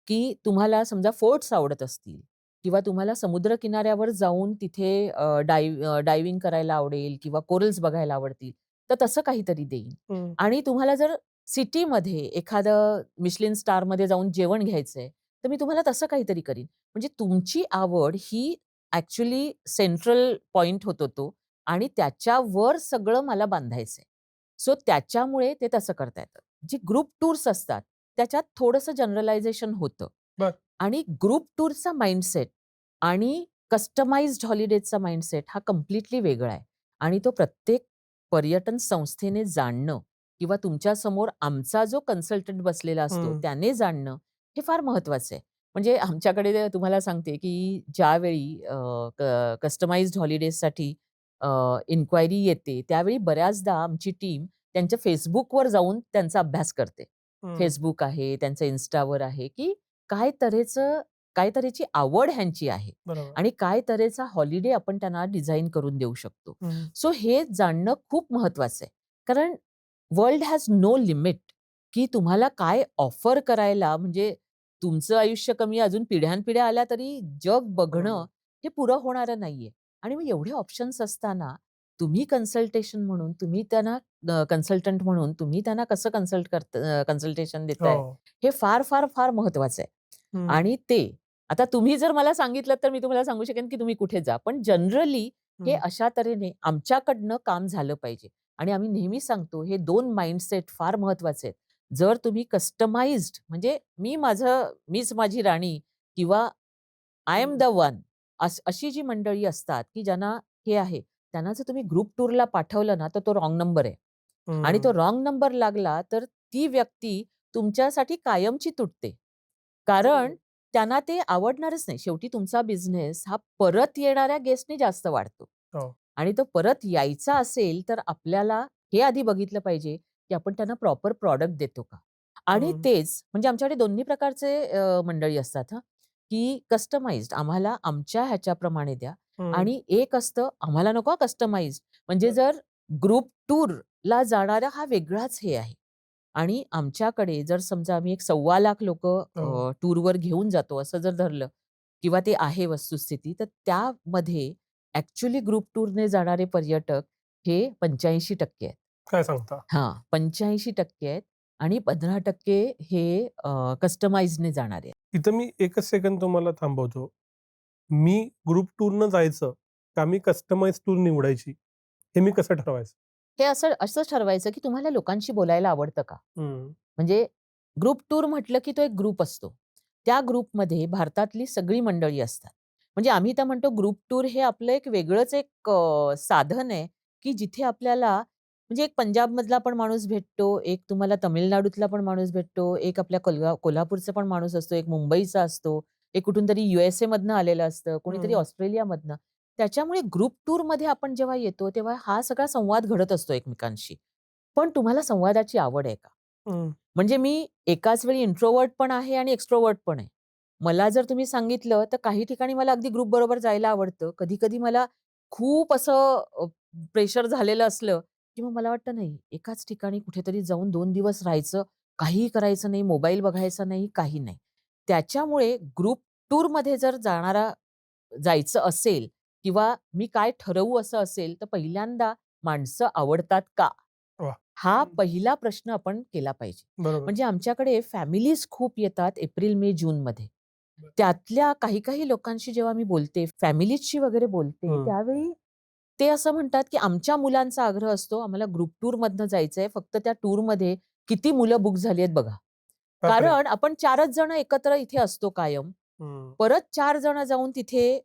की तुम्हाला समजा फोर्ट्स आवडत असतील किंवा तुम्हाला समुद्रकिनाऱ्यावर जाऊन तिथे डायव्हिंग करायला आवडेल किंवा कोरल्स बघायला आवडतील, तर तसं काहीतरी देईन. हं, आणि तुम्हाला जर सिटीमध्ये एखादं मिशलिन स्टारमध्ये जाऊन जेवण घ्यायचंय, तर मी तुम्हाला तसं काहीतरी करीन. म्हणजे तुमची आवड ही ॲक्चुअली सेंट्रल पॉइंट होतो तो आणि त्याच्यावर सगळं मला बांधायचंय. सो त्याच्यामुळे ते तसं करता येतं. जी ग्रुप टूर्स असतात, त्याच्यात थोडंसं जनरलायझेशन होतं. बरं. आणि ग्रुप टूरचा माइंडसेट आणि कस्टमाइज्ड हॉलिडेजचा माइंडसेट हा कंप्लीटली वेगळा आहे. आणि तो प्रत्येक पर्यटन संस्थेने जाणणं किंवा तुमच्यासमोर आमचा जो कन्सल्टंट बसलेला असतो हं, त्याने जाणणं हे फार महत्वाचं आहे. म्हणजे आमच्याकडे तुम्हाला सांगते, की ज्यावेळी कस्टमाइज्ड हॉलिडेजसाठी इन्क्वायरी येते, त्यावेळी बऱ्याचदा आमची टीम त्यांच्या Facebookवर जाऊन त्यांचा अभ्यास करते. हं. Facebook आहे, त्यांचं Instaवर आहे, की काय तऱ्हेचं काय तऱ्हेची आवड ह्यांची आहे बरोबर. आणि काय तऱ्हेचा हॉलिडे आपण त्यांना डिझाइन करून देऊ शकतो. हं, सो हे जाणणं खूप महत्वाचं आहे. कारण वर्ल्ड हॅज नो लिमिट, की तुम्हाला काय ऑफर करायला म्हणजे तुमचं आयुष्य कमी अजून पिढ्यानपिढ्या आल्या तरी जग बघणं हं. हे पुरं होणारं नाहीये. आणि मग एवढे ऑप्शन्स असताना तुम्ही कन्सल्टेशन म्हणून तुम्ही त्यांना कन्सल्टंट म्हणून तुम्ही त्यांना कसं कन्सल्टेशन देताय, हो. हे फार, फार, फार महत्वाचं आहे. हं, आणि ते आता तुम्ही जर मला सांगितलं तर मी तुम्हाला सांगू शकेन, की तुम्ही कुठे जा. पण जनरली हे हं. अशा तऱ्हेने आमच्याकडनं काम झालं पाहिजे. आणि आम्ही नेहमी सांगतो हे 2 माइंडसेट फार महत्वाचे आहेत. जर तुम्ही कस्टमाइज्ड म्हणजे मीच माझी राणी किंवा आय एम हं, द वन अशी जी मंडळी असतात, की ज्यांना हे आहे, त्यांना जर तुम्ही ग्रुप टूरला पाठवलं ना, तर तो रॉंग नंबर आहे. आणि तो हं. रॉंग नंबर लागला, तर ती व्यक्ती तुमच्यासाठी कायमची तुटते. कारण बरोबर. त्यांना ते आवडणारच नाही. शेवटी तुमचा बिझनेस हा परत येणाऱ्या गेस्टनी जास्त वाढतो. हो. आणि तो परत यायचा असेल, तर आपल्याला हे आधी बघितलं पाहिजे, की आपण त्यांना प्रॉपर प्रॉडक्ट देतो का? आणि हं, तेच म्हणजे आमच्याकडे दोन्ही प्रकारचे मंडळी असतात हां, की कस्टमाइज्ड आम्हाला आमच्या ह्याच्याप्रमाणे द्या हं. आणि एक असतं आम्हाला नको कस्टमाइज्ड म्हणजे बरं. जर ग्रुप टूरला जाणारा हा वेगळाच हे आहे. आणि आमच्याकडे जर समजा आम्ही एक 1,25,000 लोकं हो. टूरवर घेऊन जातो असं जर धरलं किंवा ते आहे वस्तुस्थिती, तर त्यामध्ये ॲक्चुअली ग्रुप टूरने जाणारे पर्यटक हे 85% आहेत. काय सांगता? हां, 85% आहेत आणि 15% हे कस्टमाइजने जाणार आहे. इथं मी एकच सेकंद तुम्हाला थांबवतो. मी ग्रुप टूरनं जायचं का मी कस्टमाइज टूर निवडायची? हे मी कसं ठरवायचं? हे असं असं ठरवायचं, की तुम्हाला लोकांशी बोलायला आवडतं का? हं. म्हणजे ग्रुप टूर म्हटलं, की तो एक ग्रुप असतो. त्या ग्रुपमध्ये भारतातली सगळी मंडळी असतात. म्हणजे आम्ही तर म्हणतो ग्रुप टूर हे आपलं एक वेगळंच एक साधन आहे, की जिथे आपल्याला म्हणजे एक पंजाबमधला पण माणूस भेटतो, एक तुम्हाला तामिळनाडूतला पण माणूस भेटतो, एक आपल्या कोल्हापूरचा पण माणूस असतो, एक मुंबईचा असतो, एक कुठून तरी USA मधनं आलेलं असतं, कोणीतरी हं. ऑस्ट्रेलियामधनं. त्याच्यामुळे ग्रुप टूरमध्ये आपण जेव्हा येतो, तेव्हा हा सगळा संवाद घडत असतो एकमेकांशी. पण तुम्हाला संवादाची आवड आहे का? हं. म्हणजे मी एकाच वेळी इंट्रोव्हर्ट पण आहे आणि एक्स्ट्रोव्हर्ट पण आहे. मला जर तुम्ही सांगितलं, तर काही ठिकाणी मला अगदी ग्रुप बरोबर जायला आवडतं. कधी-कधी मला खूप असं प्रेशर झालेलं असलं, की मग मला वाटतं नाही, एकाच ठिकाणी कुठेतरी जाऊन 2 दिवस राहायचं, काहीही करायचं नाही, मोबाईल बघायचा नाही, काही नाही. त्याच्यामुळे ग्रुप टूरमध्ये जर जायचं असेल किंवा मी काय ठरवू असं असेल, तर पहिल्यांदा माणसं आवडतात का? वाह! हा हं. पहिला प्रश्न आपण केला पाहिजे. बरोबर. म्हणजे आमच्याकडे फॅमिलीज खूप येतात एप्रिल, मे, जूनमध्ये. बरं. त्यातल्या काही-काही लोकांशी जेव्हा मी बोलते, फॅमिलीजशी वगैरे बोलते, हं. त्यावेळी ते असं म्हणतात, की आमच्या मुलांचा आग्रह असतो, आम्हाला ग्रुप टूरमधनं जायचंय. फक्त त्या टूरमध्ये किती मुलं बुक झाली आहेत बघा. बापरे! कारण आपण 4च जण एकत्र इथे असतो कायम. हं. परत 4 जण जाऊन तिथे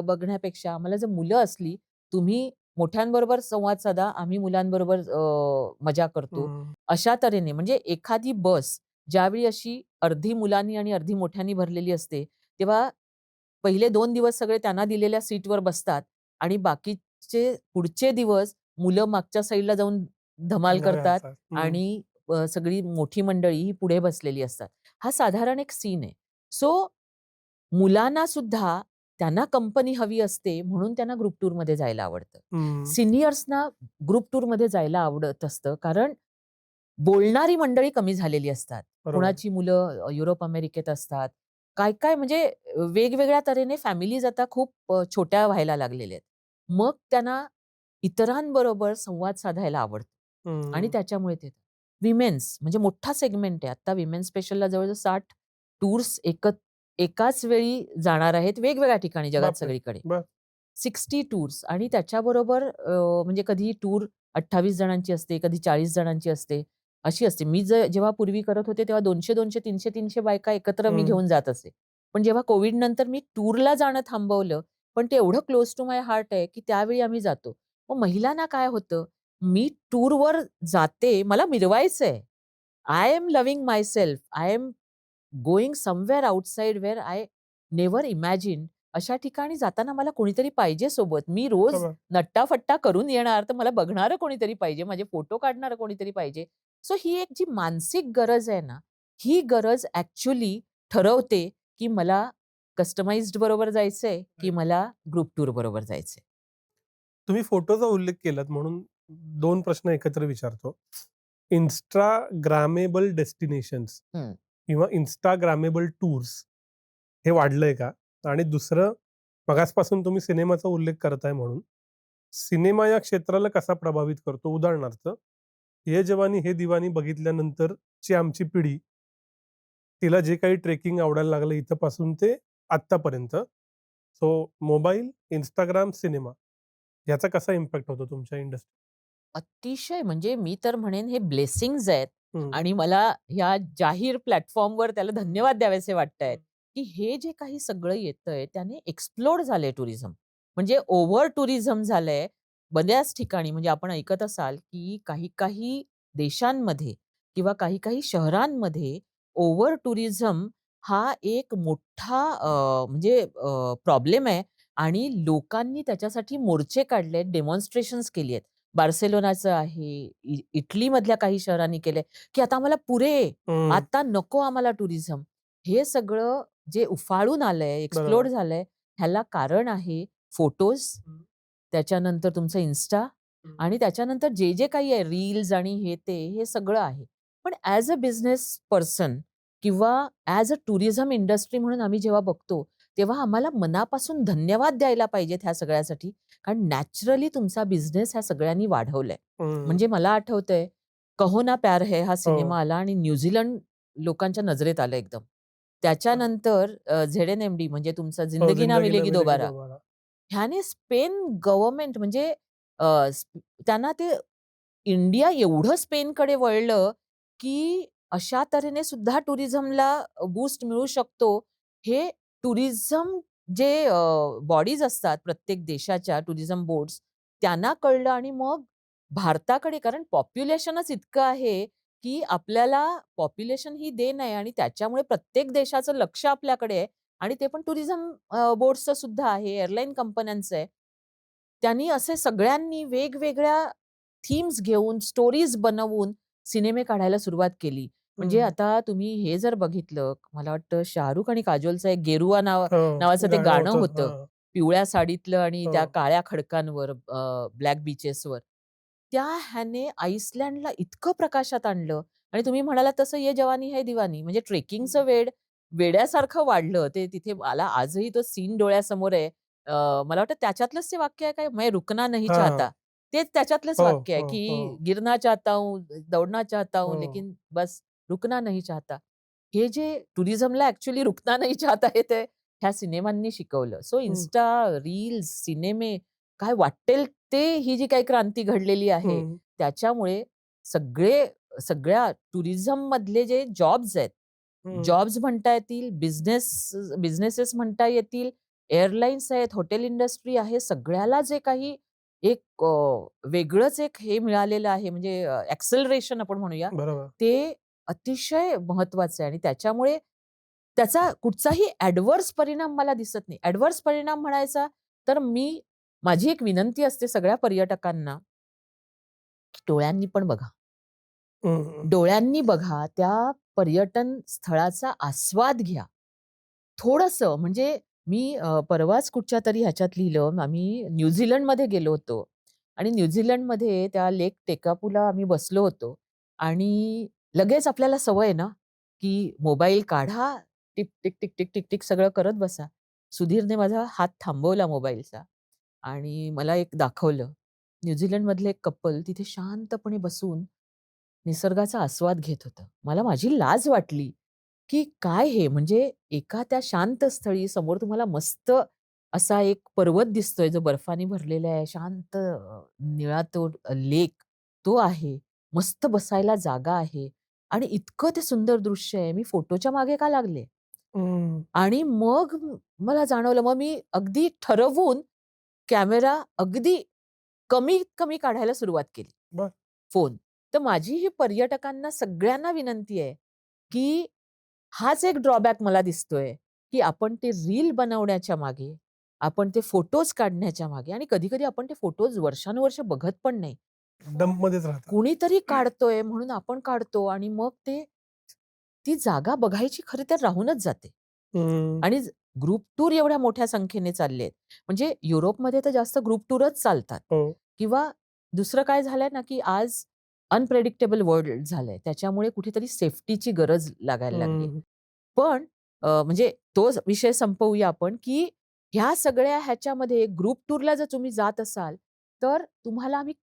बघण्यापेक्षा आम्हाला जर मुलं असली, तुम्ही मोठ्यांबरोबर संवाद साधा, आम्ही मुलांबरोबर मजा करतो. हं. अशा तऱ्हेने म्हणजे एखादी बस ज्यावेळी अशी अर्धी मुलांनी आणि अर्धी मोठ्यांनी भरलेली असते, तेव्हा पहिले 2 दिवस सगळे त्यांना दिलेल्या सीटवर बसतात आणि बाकीचे पुढचे दिवस मुलं मागच्या साईडला जाऊन धमाल एन्जॉय करतात असतात. हं. आणि सगळी मोठी मंडळी ही पुढे बसलेली असतात. हा साधारण एक सीन आहे. सो मुलांना सुद्धा त्यांना कंपनी हवी असते म्हणून त्यांना ग्रुप टूरमध्ये जायला आवडतं. हं. सीनियर्सना ग्रुप टूरमध्ये जायला आवडत असतं कारण बोलणारी मंडळी कमी झालेली असतात. बरोबर. कुणाची मुलं युरोप, अमेरिकेत असतात. काय-काय म्हणजे वेगवेगळ्या तऱ्हेने फॅमिलीज आता खूप छोट्या व्हायला लागलेल्या आहेत. मग त्यांना इतरांबरोबर संवाद साधायला आवडतो आणि हं. त्याच्यामुळे ते विमेन्स म्हणजे मोठा सेगमेंट आहे. आता विमेन्स स्पेशलला जवळ-जवळ 60 टूर्स एकाच वेळी जाणार आहेत वेगवेगळ्या ठिकाणी जगात बापरे! सगळीकडे. बरं. 60 टूर्स आणि त्याच्याबरोबर म्हणजे कधी टूर 28 जणांची असते, कधी 40 जणांची असते, अशी असते. मी जेव्हा पूर्वी करत होते, तेव्हा 200-200, 300-300 बायका एकत्र मी हं. घेऊन जात असे. पण जेव्हा कोव्हिडनंतर मी टूरला जाणं थांबवलं, पण ते एवढं क्लोज टू माय हार्ट आहे, की त्यावेळी आम्ही जातो. मग महिलांना काय होतं, मी टूरवर जाते, मला मिरवायचंय. I am loving myself. I am going somewhere outside where I never imagine अशा ठिकाणी जाताना मला कोणीतरी पाहिजे सोबत. मी रोज बरोबर. नट्टाफट्टा करून येणार, तर मला बघणारं कोणीतरी पाहिजे, माझे फोटो काढणारं कोणीतरी पाहिजे. सो ही एक जी मानसिक गरज आहे ना, ही गरज ॲक्चुअली ठरवते, की मला कस्टमाइज्ड बरोबर जायचंय, की मला ग्रुप टूर बरोबर जायचंय. तुम्ही फोटोचा उल्लेख केलात म्हणून 2 प्रश्न एकत्र विचारतो. Instagrammable डेस्टिनेशन्स हं. किंवा Instagrammable टूर्स हे वाढलंय का? आणि दुसरं मगाचपासून तुम्ही सिनेमाचा उल्लेख करताय म्हणून, सिनेमा या क्षेत्राला कसा प्रभावित करतो? उदाहरणार्थ, ये जवानी है दीवानी बघितल्यानंतरची आमची पिढी, तिला जे काही ट्रेकिंग आवडायला लागलं इथपासून ते आत्तापर्यंत. सो मोबाईल, Instagram, सिनेमा याचा कसा इम्पॅक्ट होतो तुमच्या इंडस्ट्री? अतिशय म्हणजे मी तर म्हणेन हे ब्लेसिंग्ज आहेत हं. आणि मला ह्या जाहीर प्लॅटफॉर्मवर त्याला धन्यवाद द्यावेसे वाटतायत, हं. की हे जे काही सगळं येतंय त्याने एक्सप्लोड झालंय टुरिझम. म्हणजे ओव्हर टुरिझम झालंय बऱ्याच ठिकाणी. म्हणजे आपण ऐकत असाल, की काही-काही देशांमध्ये किंवा काही-काही शहरांमध्ये ओव्हर टुरिझम हा एक मोठा म्हणजे प्रॉब्लेम आहे आणि लोकांनी त्याच्यासाठी मोर्चे काढलेत, डेमॉन्स्ट्रेशन्स केली आहेत. बार्सेलोनाचं आहे, इटलीमधल्या काही शहरांनी केलंय, की आता आम्हाला पुरे, हं. आता नको आम्हाला टुरिझम. हे सगळं जे उफाळून आलंय, एक्सप्लोड बरोबर. झालंय, ह्याला कारण आहे फोटोज, हं. त्याच्यानंतर तुमचं Insta हं. आणि त्याच्यानंतर जे काही आहे रील्स आणि हे ते, हे सगळं आहे. पण ॲज अ बिझनेस पर्सन किंवा ॲज अ टुरिझम इंडस्ट्री म्हणून आम्ही जेव्हा बघतो, तेव्हा आम्हाला मनापासून धन्यवाद द्यायला पाहिजेत ह्या सगळ्यासाठी. कारण नॅचरली तुमचा बिझनेस ह्या सगळ्यांनी वाढवलाय. हं. म्हणजे मला आठवतंय कहो ना प्यार है हा हो. सिनेमा आला आणि न्यूझीलंड लोकांच्या नजरेत आलं एकदम. त्याच्यानंतर झेड-एन-एम-डी म्हणजे तुमचा हो, जिंदगी ना जिंदगी ना मिलेगी मिलेगी दोबारा. दोबारा. ह्याने स्पेन गव्हर्नमेंट म्हणजे त्यांना ते इंडिया एवढं स्पेनकडे वळलं, की अशा तऱ्हेने सुद्धा टुरिझमला बूस्ट मिळू शकतो. हे टुरिझम जे बॉडीज असतात प्रत्येक देशाच्या टुरिझम बोर्ड्स त्यांना कळलं आणि मग भारताकडे कारण पॉप्युलेशनच इतकं आहे, की आपल्याला पॉप्युलेशन ही देण आहे आणि त्याच्यामुळे प्रत्येक देशाचं लक्ष आपल्याकडे आहे आणि ते पण टुरिझम बोर्ड्सचं सुद्धा आहे, एअरलाईन कंपन्यांचं आहे. त्यांनी असे सगळ्यांनी वेगवेगळ्या थीम्स घेऊन, स्टोरीज बनवून सिनेमे काढायला सुरुवात केली. म्हणजे हं. आता तुम्ही हे जर बघितलं, मला वाटतं शाहरुख आणि काजोलचं एक गेरुआ हो, नावाचं ते गाणं गाणं होतं. होतं. हां. पिवळ्या साडीतलं आणि त्या हो. काळ्या खडकांवर ब्लॅक बीचेसवर. त्या ह्याने आइसलँडला इतकं प्रकाशात आणलं आणि तुम्ही म्हणालात तसं ये जवानी है दिवानी म्हणजे ट्रेकिंगचं वेड्यासारखं वाढलं. ते तिथे मला आजही तो सीन डोळ्यासमोर आहे. मला वाटतं त्याच्यातलंच ते वाक्य आहे काय, "मैं रुकना नहीं हां. चाहता." तेच त्याच्यातलंच हो, वाक्य आहे, हो, की हो, "गिरना चाहता हूँ, दौड़ना चाहता हूँ, हो. लेकिन बस रुकना नहीं चाहता." हे जे टुरिझमला ॲक्चुअली रुकना नहीं चाहता हे ते ह्या सिनेमांनी शिकवलं. सो हं, Insta, रील्स, सिनेमे काय वाटेल ते ही जी काही क्रांती घडलेली आहे, हं, त्याच्यामुळे सगळ्या टुरिझममधले जे जॉब्स आहेत, हं. जॉब्स म्हणता येतील, बिझनेसेस म्हणता येतील, एअरलाईन्स आहेत, हॉटेल इंडस्ट्री आहे, सगळ्याला जे काही एक वेगळंच एक हे मिळालेलं आहे म्हणजे ॲक्सेलरेशन आपण म्हणूया, बरोबर. ते अतिशय महत्वाचं आहे आणि त्याच्यामुळे त्याचा कुठचाही ॲडव्हर्स परिणाम मला दिसत नाही. ॲडव्हर्स परिणाम म्हणायचा तर माझी एक विनंती असते सगळ्या पर्यटकांना, की डोळ्यांनी पण बघा. हं, हं. डोळ्यांनी बघा, त्या पर्यटन स्थळाचा आस्वाद घ्या. थोडंसं म्हणजे मी परवाच कुठच्यातरी ह्याच्यात लिहिलं, आम्ही न्यूझीलंडमध्ये गेलो होतो आणि न्यूझीलंडमध्ये त्या लेक टेकापूला आम्ही बसलो होतो आणि लगेच आपल्याला सवय आहे ना, की मोबाईल काढा, tick, tick, tick, tick, tick, tick सगळं करत बसा. सुधीरने माझा हात थांबवला मोबाईलचा आणि मला एक दाखवलं. न्यूझीलंडमधलं एक कपल तिथे शांतपणे बसून निसर्गाचा आस्वाद घेत होतं. मला माझी लाज वाटली, की काय हे म्हणजे एका त्या शांत स्थळी समोर तुम्हाला मस्त असा एक पर्वत दिसतोय जो बर्फाने भरलेला आहे. शांत निळा तो लेक तो आहे. मस्त बसायला जागा आहे आणि इतकं ते सुंदर दृश्य आहे. मी फोटोच्या मागे का लागले? हं. आणि मग मला जाणवलं. मग मी अगदी ठरवून कॅमेरा अगदी कमीत कमी काढायला सुरुवात केली. बरं. फोन. तर माझी ही पर्यटकांना सगळ्यांना विनंती आहे, की हाच एक ड्रॉबॅक मला दिसतोय, की आपण ते रील बनवण्याच्या मागे, आपण ते फोटोज काढण्याच्या मागे आणि कधी-कधी आपण ते फोटोज वर्षानुवर्ष बघत पण नाही. डंपमध्येच राहतात. कुणीतरी काढतोय म्हणून आपण काढतो आणि मग ती जागा बघायची खरी तर राहूनच जाते. हं. आणि ग्रुप टूर एवढ्या मोठ्या संख्येने चालले आहेत. म्हणजे युरोपमध्ये तर जास्त ग्रुप टूरच चालतात हो. किंवा दुसरं काय झालंय ना, की आज अनप्रेडिक्टेबल वर्ल्ड झालंय. त्याच्यामुळे कुठेतरी सेफ्टीची गरज लागायला लागली हं. पण म्हणजे तोच विषय संपवूया आपण, की ह्या सगळ्या ह्याच्यामध्ये ग्रुप टूरला जर तुम्ही जात असाल, तर तुम्हाला आम्ही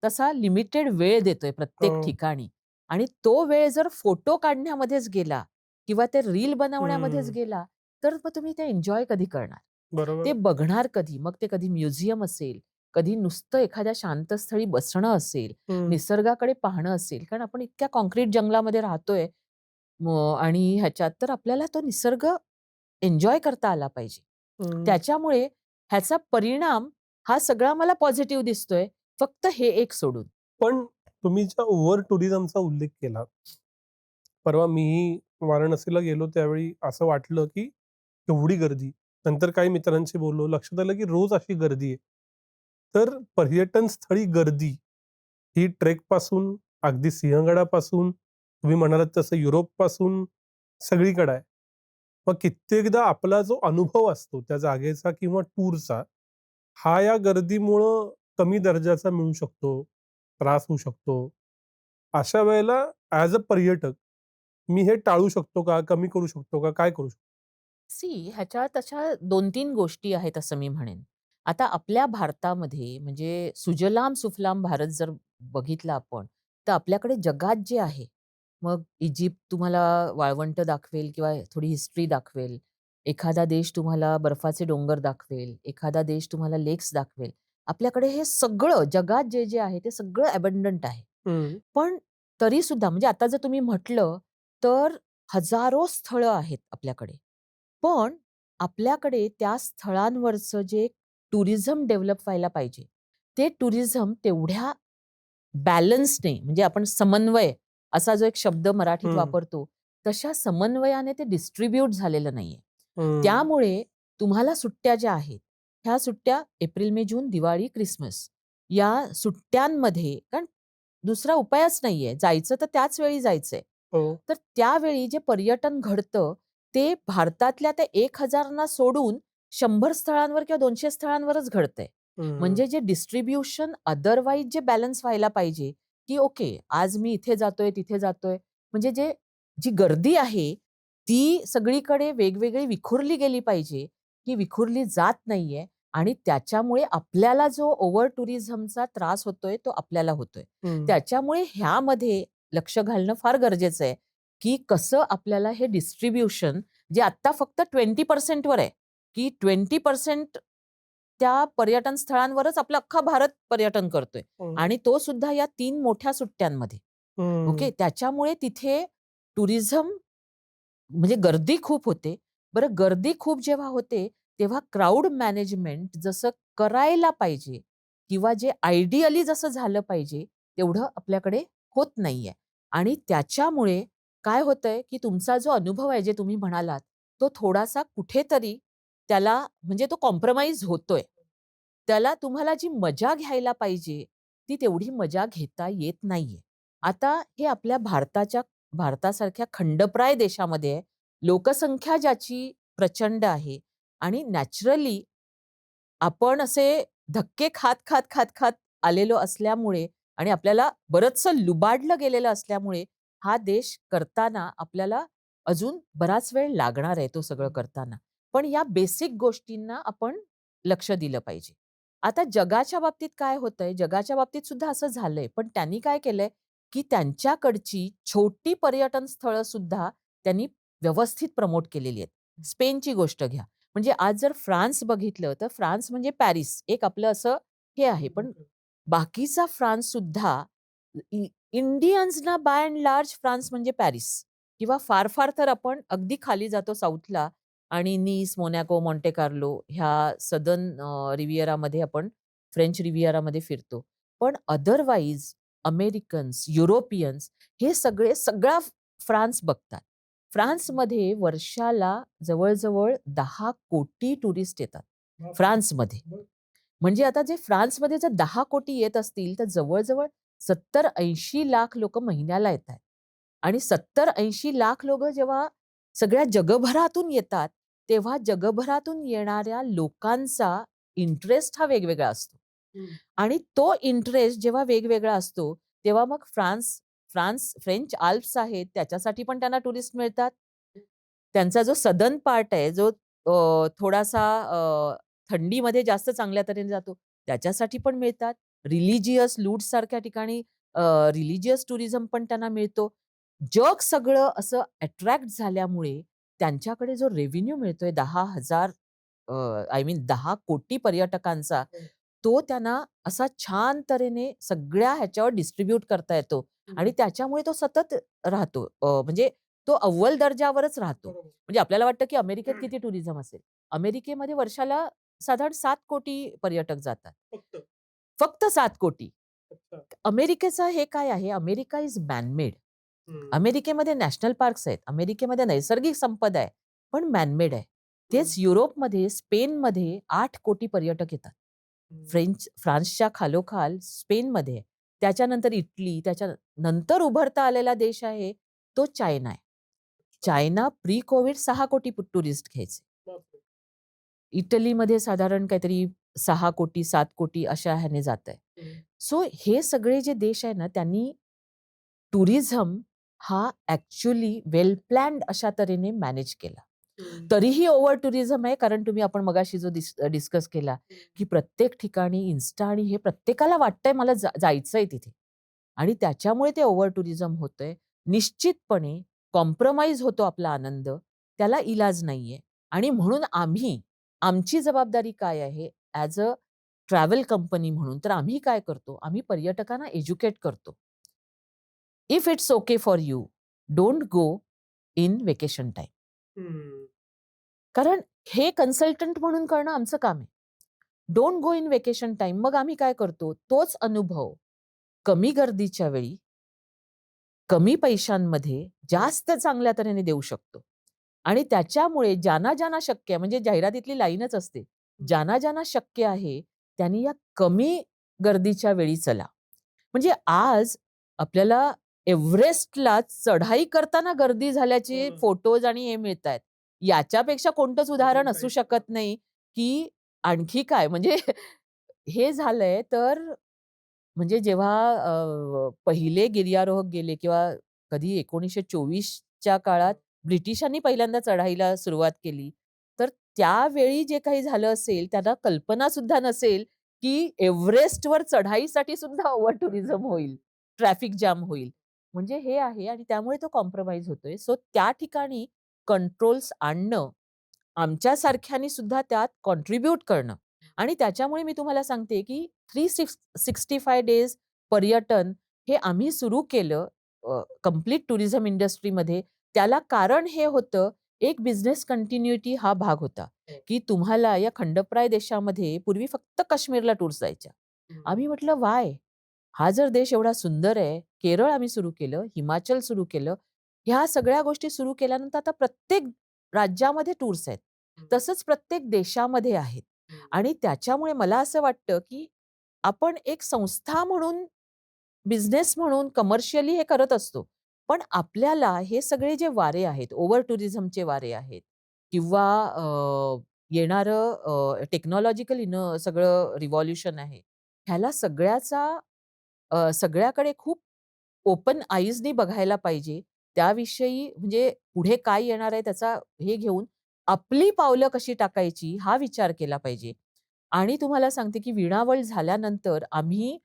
तसा लिमिटेड वेळ देतोय प्रत्येक हो. ठिकाणी आणि तो वेळ जर फोटो काढण्यामध्येच गेला किंवा ते रील बनवण्यामध्येच हं. गेला, तर मग तुम्ही ते एन्जॉय कधी करणार? बरोबर ते आहे. बघणार कधी? मग ते कधी म्युझियम असेल, कधी नुसतं एखाद्या शांतस्थळी बसणं असेल, हं. निसर्गाकडे पाहणं असेल. कारण आपण इतक्या काँक्रीट जंगलामध्ये राहतोय आणि ह्याच्यात तर आपल्याला तो निसर्ग एन्जॉय करता आला पाहिजे. हं. त्याच्यामुळे ह्याचा परिणाम हा सगळा मला पॉझिटिव्ह दिसतोय. फक्त हे एक सोडून. पण तुम्ही ज्या ओव्हर टुरिझमचा उल्लेख केला, परवा मीही वाराणसीला गेलो त्यावेळी असं वाटलं, की एवढी गर्दी. नंतर काही मित्रांशी बोललो, लक्षात आलं, की रोज अशी गर्दी आहे. तर पर्यटन स्थळी गर्दी ही ट्रेकपासून अगदी सिंहगडापासून तुम्ही म्हणालात तसं युरोपपासून सगळीकडे आहे. मग कित्येकदा आपला जो अनुभव असतो त्या जागेचा किंवा टूरचा, हा या गर्दीमुळं कमी दर्जाचा मिळू शकतो, त्रास होऊ शकतो. अशा वेळेला ॲज अ पर्यटक मी हे टाळू शकतो का? कमी करू शकतो का? काय करू शकतो? ह्याच्यात अशा 2-3 गोष्टी आहेत असं मी म्हणेन. आता आपल्या भारतामध्ये म्हणजे सुजलाम सुफलाम भारत जर बघितला आपण, तर आपल्याकडे जगात जे आहे, मग इजिप्त तुम्हाला वाळवंट दाखवेल किंवा थोडी हिस्ट्री दाखवेल. एखादा देश तुम्हाला बर्फाचे डोंगर दाखवेल, एखादा देश तुम्हाला लेक्स दाखवेल. आपल्याकडे हे सगळं जगात जे आहे ते सगळं अबंडंट आहे. हं. पण तरीसुद्धा म्हणजे आता जर तुम्ही म्हटलं, तर हजारो स्थळं आहेत आपल्याकडे. पण आपल्याकडे त्या स्थळांवरचं जे टुरिझम डेव्हलप व्हायला पाहिजे, ते टुरिझम तेवढ्या बॅलन्सने म्हणजे आपण समन्वय असा जो एक शब्द मराठीत हं. वापरतो, तशा समन्वयाने ते डिस्ट्रिब्यूट झालेलं नाहीये. हं. त्यामुळे तुम्हाला सुट्ट्या ज्या आहेत, ह्या सुट्ट्या एप्रिल, मे, जून, दिवाळी, क्रिसमस या सुट्ट्यांमध्ये कारण दुसरा उपायच नाहीये. जायचं तर त्याच वेळी जायचंय. हो. तर त्यावेळी जे पर्यटन घडतं, ते भारतातल्या त्या 1,000 ना सोडून 100 स्थळांवर किंवा 200 स्थळांवरच घडतंय. हं. म्हणजे जे डिस्ट्रिब्युशन अदरवाईज जे बॅलन्स व्हायला पाहिजे, की ओके, आज मी इथे जातोय, तिथे जातोय. म्हणजे जी गर्दी आहे, ती सगळीकडे वेगवेगळी विखुरली गेली पाहिजे. ती विखुरली जात नाहीये आणि त्याच्यामुळे आपल्याला जो ओव्हर टुरिझमचा त्रास होतोय, तो आपल्याला होतोय. हं. त्याच्यामुळे ह्यामध्ये लक्ष घालणं फार गरजेचं आहे, की कसं आपल्याला हे डिस्ट्रिब्युशन जे आत्ता फक्त 20% वर आहे, की 20% त्या पर्यटन स्थळांवरच आपला अख्खा भारत पर्यटन करतोय हं. आणि तो सुद्धा या 3 मोठ्या सुट्ट्यांमध्ये. ओके. हं. त्याच्यामुळे तिथे टुरिझम म्हणजे गर्दी खूप होते. बरं गर्दी खूप जेव्हा होते, तेव्हा क्राउड मॅनेजमेंट जसं करायला पाहिजे किंवा जे आयडियली जसं झालं पाहिजे, तेवढं आपल्याकडे होत नाहीये. आणि त्याच्यामुळे काय होतंय, की तुमचा जो अनुभव आहे, जे तुम्ही म्हणालात, तो थोडासा कुठेतरी त्याला म्हणजे तो कॉम्प्रोमाईज होतोय. त्याला तुम्हाला जी मजा घ्यायला पाहिजे, ती तेवढी मजा घेता येत नाहीये. आता हे आपल्या भारतासारख्या खंडप्राय देशामध्ये आहे. लोकसंख्या ज्याची प्रचंड आहे आणि नॅचरली आपण असे धक्के खात, खात, खात, खात आलेलो असल्यामुळे आणि आपल्याला बरचसं लुबाडलं गेलेलं असल्यामुळे हा देश करताना आपल्याला अजून बराच वेळ लागणार आहे तो सगळं करताना. पण या बेसिक गोष्टींना आपण लक्ष दिलं पाहिजे. आता जगाच्या बाबतीत काय होतंय, जगाच्या बाबतीत सुद्धा असं झालंय. पण त्यांनी काय केलंय, की त्यांच्याकडची छोटी पर्यटन स्थळं सुद्धा त्यांनी व्यवस्थित प्रमोट केलेली आहेत. स्पेनची गोष्ट घ्या. म्हणजे आज जर फ्रान्स बघितलं, तर फ्रान्स म्हणजे पॅरिस एक आपलं असं हे आहे. पण बाकीचा फ्रान्स सुद्धा इंडियन्सना बाय एंड लार्ज फ्रान्स म्हणजे पॅरिस किंवा फार-फार तर आपण अगदी खाली जातो साऊथला आणि निस, मोनॅको, मॉन्टे कार्लो ह्या सदर्न रिव्हिएरामध्ये आपण फ्रेंच रिव्हिएरामध्ये फिरतो. पण अदरवाईज अमेरिकन्स, युरोपियन्स हे सगळा फ्रान्स बघतात. फ्रान्समध्ये वर्षाला जवळ-जवळ 10 कोटी टुरिस्ट येतात. फ्रान्समध्ये. म्हणजे आता जे फ्रान्समध्ये जर 10 कोटी येत असतील, तर जवळ-जवळ 70-80 लाख लोकं महिन्याला येतायत. आणि 70-80 लाख लोकं जेव्हा सगळ्या जगभरातून येतात, तेव्हा जगभरातून येणाऱ्या लोकांचा इंटरेस्ट हा वेगवेगळा असतो. आणि तो इंटरेस्ट जेव्हा वेगवेगळा असतो, तेव्हा मग फ्रेंच आल्प्स आहेत, त्याच्यासाठी पण त्यांना टुरिस्ट मिळतात. त्यांचा जो सदर्न पार्ट आहे, जो थोडासा थंडीमध्ये जास्त चांगल्या तऱ्हेने जातो, त्याच्यासाठी पण मिळतात. रिलिजियस लूट्ससारख्या ठिकाणी रिलिजियस टुरिझम पण त्यांना मिळतो. जग सगळं असं अट्रॅक्ट झाल्यामुळे त्यांच्याकडे जो रेव्हेन्यू मिळतोय 10,000 आय मीन 10 कोटी पर्यटकांचा, तो त्यांना असा छान तऱ्हेने सगळ्या ह्याच्यावर डिस्ट्रिब्यूट करता येतो आणि त्याच्यामुळे तो सतत राहतो. म्हणजे तो अव्वल दर्जावरच राहतो. म्हणजे आपल्याला वाटतं, की अमेरिकेत किती टुरिझम असेल. अमेरिकेमध्ये वर्षाला साधारण 7 कोटी पर्यटक जातात. फक्त. फक्त 7 कोटी. अच्छा. अमेरिकेचं हे काय आहे, अमेरिका इज मॅन हं. अमेरिकेमध्ये नॅशनल पार्क्स आहेत. अमेरिकेमध्ये नैसर्गिक संपदा आहे, पण मॅन आहे. तेच युरोपमध्ये, स्पेनमध्ये 8 कोटी पर्यटक येतात. फ्रान्सच्या खालोखाल स्पेनमध्ये आहे. त्याच्यानंतर इटली, त्याच्यानंतर उभरता आलेला देश आहे, तो चायना आहे. चायना प्री कोव्हिड 6 कोटी टुरिस्ट घ्यायचे. बापरे! इटलीमध्ये साधारण काहीतरी 6 कोटी, 7 कोटी अशा ह्याने जातंय. सो हे सगळे जे देश आहे ना, त्यांनी टुरिझम हा ॲक्चुअली वेल प्लॅन्ड अशा तऱ्हेने मॅनेज केला. तरीही ओव्हर टुरिझम आहे कारण आपण मगाशी जो डिस्कस केला, की प्रत्येक ठिकाणी Insta आणि हे प्रत्येकाला वाटतंय मला जायचंय तिथे. आणि त्याच्यामुळे ते ओव्हर टुरिझम होतंय. निश्चितपणे कॉम्प्रोमाईज होतो आपला आनंद. त्याला इलाज नाहीये. आणि म्हणून आमची जबाबदारी काय आहे ॲज अ ट्रॅव्हल कंपनी म्हणून, तर आम्ही काय करतो, आम्ही पर्यटकांना एज्युकेट करतो. If it's okay for you, don't go in vacation time. हं. कारण हे कन्सल्टंट म्हणून करणं आमचं काम आहे. Don't go in vacation time. मग आम्ही काय करतो, तोच अनुभव कमी गर्दीच्या वेळी, कमी पैशांमध्ये जास्त चांगल्या तऱ्हेने देऊ शकतो. आणि त्याच्यामुळे ज्यांना शक्य आहे, म्हणजे जाहिरातीतली लाईनच असते, ज्यांना शक्य आहे त्यांनी या कमी गर्दीच्या वेळी चला. म्हणजे आज आपल्याला एव्हरेस्टला चढाई करताना गर्दी झाल्याचे फोटोज आणि हे मिळतायत. याच्यापेक्षा कोणतंच उदाहरण असू शकत नाही, की आणखी काय म्हणजे हे झालंय तर म्हणजे जेव्हा पहिले गिर्यारोहक गेले किंवा कधी 1924च्या काळात ब्रिटिशांनी पहिल्यांदा चढाईला सुरुवात केली. तर त्यावेळी जे काही झालं असेल, त्यांना कल्पना सुद्धा नसेल, की एव्हरेस्टवर चढाईसाठी सुद्धा ओव्हर टुरिझम होईल, ट्रॅफिक जाम होईल. म्हणजे हे आहे आणि त्यामुळे तो कॉम्प्रोमाईज होतोय. सो त्या ठिकाणी कंट्रोल्स आणणं, आमच्यासारख्यांनी सुद्धा त्यात कॉन्ट्रिब्यूट करणं आणि त्याच्यामुळे मी तुम्हाला सांगते, की 365 डेज पर्यटन हे आम्ही सुरू केलं कंप्लीट टुरिझम इंडस्ट्रीमध्ये. त्याला कारण हे होतं, एक बिझनेस कंटिन्युटी हा भाग होता, की तुम्हाला या खंडप्राय देशामध्ये पूर्वी फक्त काश्मीरला टूर्स जायच्या. आम्ही म्हटलं, "व्हाय? हा जर देश एवढा सुंदर आहे." केरळ आम्ही सुरू केलं, हिमाचल सुरू केलं. ह्या सगळ्या गोष्टी सुरू केल्यानंतर आता प्रत्येक राज्यामध्ये टूर्स आहेत. तसंच प्रत्येक देशामध्ये आहेत. आणि त्याच्यामुळे मला असं वाटतं, की आपण एक संस्था म्हणून, बिझनेस म्हणून कमर्शियली हे करत असतो. पण आपल्याला हे सगळे जे वारे आहेत, ओव्हर टुरिझमचे वारे आहेत किंवा येणारं टेक्नॉलॉजिकल सगळं रिव्हॉल्यूशन आहे. ह्याला सगळ्याकडे खूप ओपन आईजनी बघायला पाहिजे. त्याविषयी म्हणजे पुढे काय येणार आहे त्याचा हे घेऊन आपली पावलं कशी टाकायची हा विचार केला पाहिजे. आणि तुम्हाला सांगते, की वीणा वर्ल्ड झाल्यानंतर आम्ही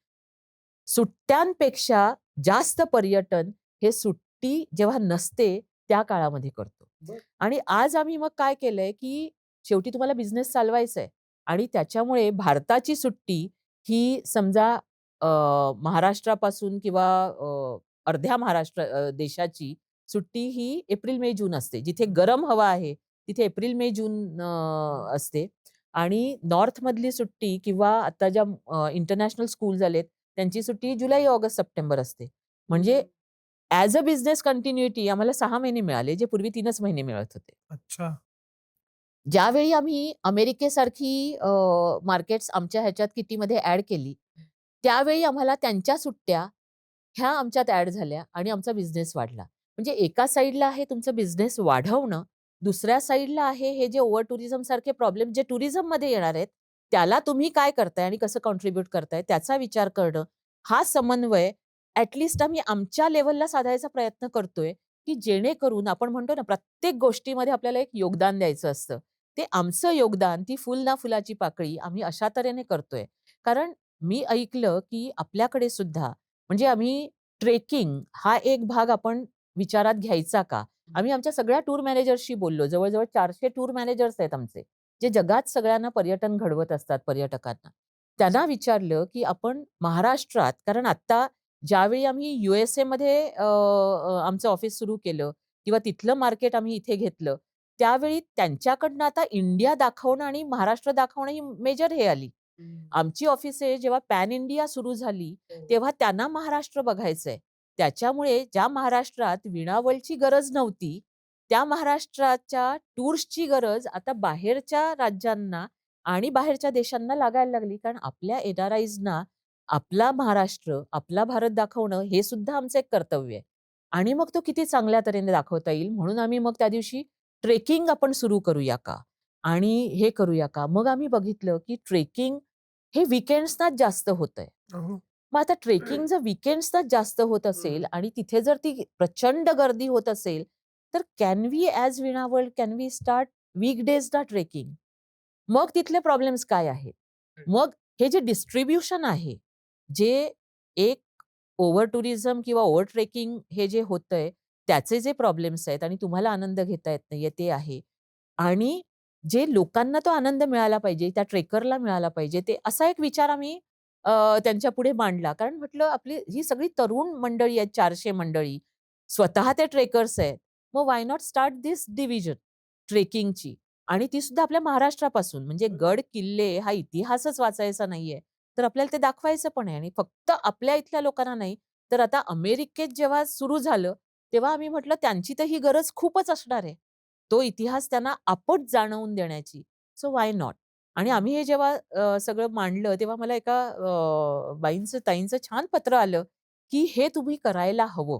सुट्ट्यांपेक्षा जास्त पर्यटन हे सुट्टी जेव्हा नसते त्या काळामध्ये करतो. आणि आज आम्ही मग काय केलंय, की शेवटी तुम्हाला बिझनेस चालवायचा आहे आणि त्याच्यामुळे भारताची सुट्टी ही समजा अ, महाराष्ट्रापासून किंवा अर्ध्या देशाची सुट्टी ही एप्रिल, मे, जून असते. जिथे गरम हवा आहे, तिथे एप्रिल, मे, जून असते आणि नॉर्थमधली सुट्टी किंवा आता ज्या इंटरनॅशनल स्कूल झालेत, त्यांची सुट्टी जुलै, ऑगस्ट, सप्टेंबर असते. म्हणजे ॲज अ बिझनेस कंटिन्युटी आम्हाला 6 महिने मिळाले, जे पूर्वी 3च महिने मिळत होते. अच्छा. ज्यावेळी आम्ही अमेरिकेसारखी मार्केट्स आमच्या ह्याच्यात किटीमध्ये ॲड केली, त्यावेळी आम्हाला त्यांच्या सुट्ट्या ह्या आमच्यात ॲड झाल्या आणि आमचा बिझनेस वाढला. म्हणजे एका साइडला आहे तुमचा बिझनेस वाढवणं, दुसऱ्या साइडला आहे हे जे ओव्हर टुरिझम सारखे प्रॉब्लेम जे टुरिझममध्ये येणार आहेत, त्याला तुम्ही काय करताय आणि कसं कॉन्ट्रिब्यूट करताय त्याचा विचार करणं. हा समन्वय आम्ही आमच्या लेव्हलला साधायचा प्रयत्न करतोय, की जेणेकरून आपण म्हणतो ना, प्रत्येक गोष्टीमध्ये आपल्याला एक योगदान द्यायचं असतं. ते आमचं योगदान, ती फुल ना फुलाची पाकळी आम्ही अशा तऱ्हेने करतोय. कारण मी ऐकलं, की आपल्याकडे सुद्धा म्हणजे आम्ही ट्रेकिंग हा एक भाग आपण विचारात घ्यायचा का? आम्ही आमच्या सगळ्या टूर मॅनेजर्सशी बोललो. जवळ-जवळ 400 टूर मॅनेजर्स आहेत आमचे, जे जगात सगळ्यांना पर्यटन घडवत असतात पर्यटकांना. त्यांना विचारलं, की आपण महाराष्ट्रात कारण आत्ता ज्यावेळी आम्ही यू-एस-एमध्ये आमचं ऑफिस सुरू केलं किंवा तिथलं मार्केट आम्ही इथे घेतलं, त्यावेळी त्यांच्याकडनं आता इंडिया दाखवणं आणि महाराष्ट्र दाखवणं ही मेजर हे आली. आमची ऑफिसे जेव्हा पॅन इंडिया सुरू झाली, तेव्हा त्यांना महाराष्ट्र बघायचंय. त्याच्यामुळे ज्या महाराष्ट्रात वीणा वर्ल्डची गरज नव्हती, त्या महाराष्ट्राच्या टूर्सची गरज आता बाहेरच्या राज्यांना आणि बाहेरच्या देशांना लागायला लागली. कारण आपल्या एन-आर-आयजना आपला महाराष्ट्र, आपला भारत दाखवणं हे सुद्धा आमचं एक कर्तव्य आहे. आणि मग तो किती चांगल्या तऱ्हेने दाखवता येईल म्हणून आम्ही मग त्या दिवशी ट्रेकिंग आपण सुरू करूया का? आणि हे करूया का? मग आम्ही बघितलं, की ट्रेकिंग हे वीकेंड्सनाच जास्त होतंय. हो. मग आता ट्रेकिंग जर वीकेंड्सनाच जास्त होत असेल आणि तिथे जर ती प्रचंड गर्दी होत असेल, तर can we as Veena World can we start वीकडेजला ट्रेकिंग? मग तिथले प्रॉब्लेम्स काय आहेत? मग हे जे डिस्ट्रिब्युशन आहे, जे एक ओव्हर टुरिझम किंवा ओव्हर ट्रेकिंग हे जे होतंय, त्याचे जे प्रॉब्लेम्स आहेत आणि तुम्हाला आनंद घेता येत नाहीये ते आहे. आणि जे लोकांना तो आनंद मिळाला पाहिजे, त्या ट्रेकरला मिळाला पाहिजे, ते असा एक विचार आम्ही त्यांच्यापुढे मांडला. कारण म्हटलं आपली ही सगळी तरुण मंडळी आहेत, 400 मंडळी. स्वतः ते ट्रेकर्स आहेत. मग व्हाय नॉट स्टार्ट धिस डिव्हिजन ट्रेकिंगची आणि ती सुद्धा आपल्या महाराष्ट्रापासून. म्हणजे गड किल्ले हा इतिहासच वाचायचा नाहीये. तर आपल्याला ते दाखवायचं पण आहे आणि फक्त आपल्या इथल्या लोकांना नाही, तर आता अमेरिकेत जेव्हा सुरू झालं, तेव्हा आम्ही म्हटलं त्यांची तर ही गरज खूपच असणार आहे. तो इतिहास त्यांना आपट जाणवून देण्याची. So why not? आणि आम्ही हे जेव्हा सगळं मांडलं, तेव्हा मला एका बाईंचं, ताईंचं छान पत्र आलं, की हे तुम्ही करायला हवं.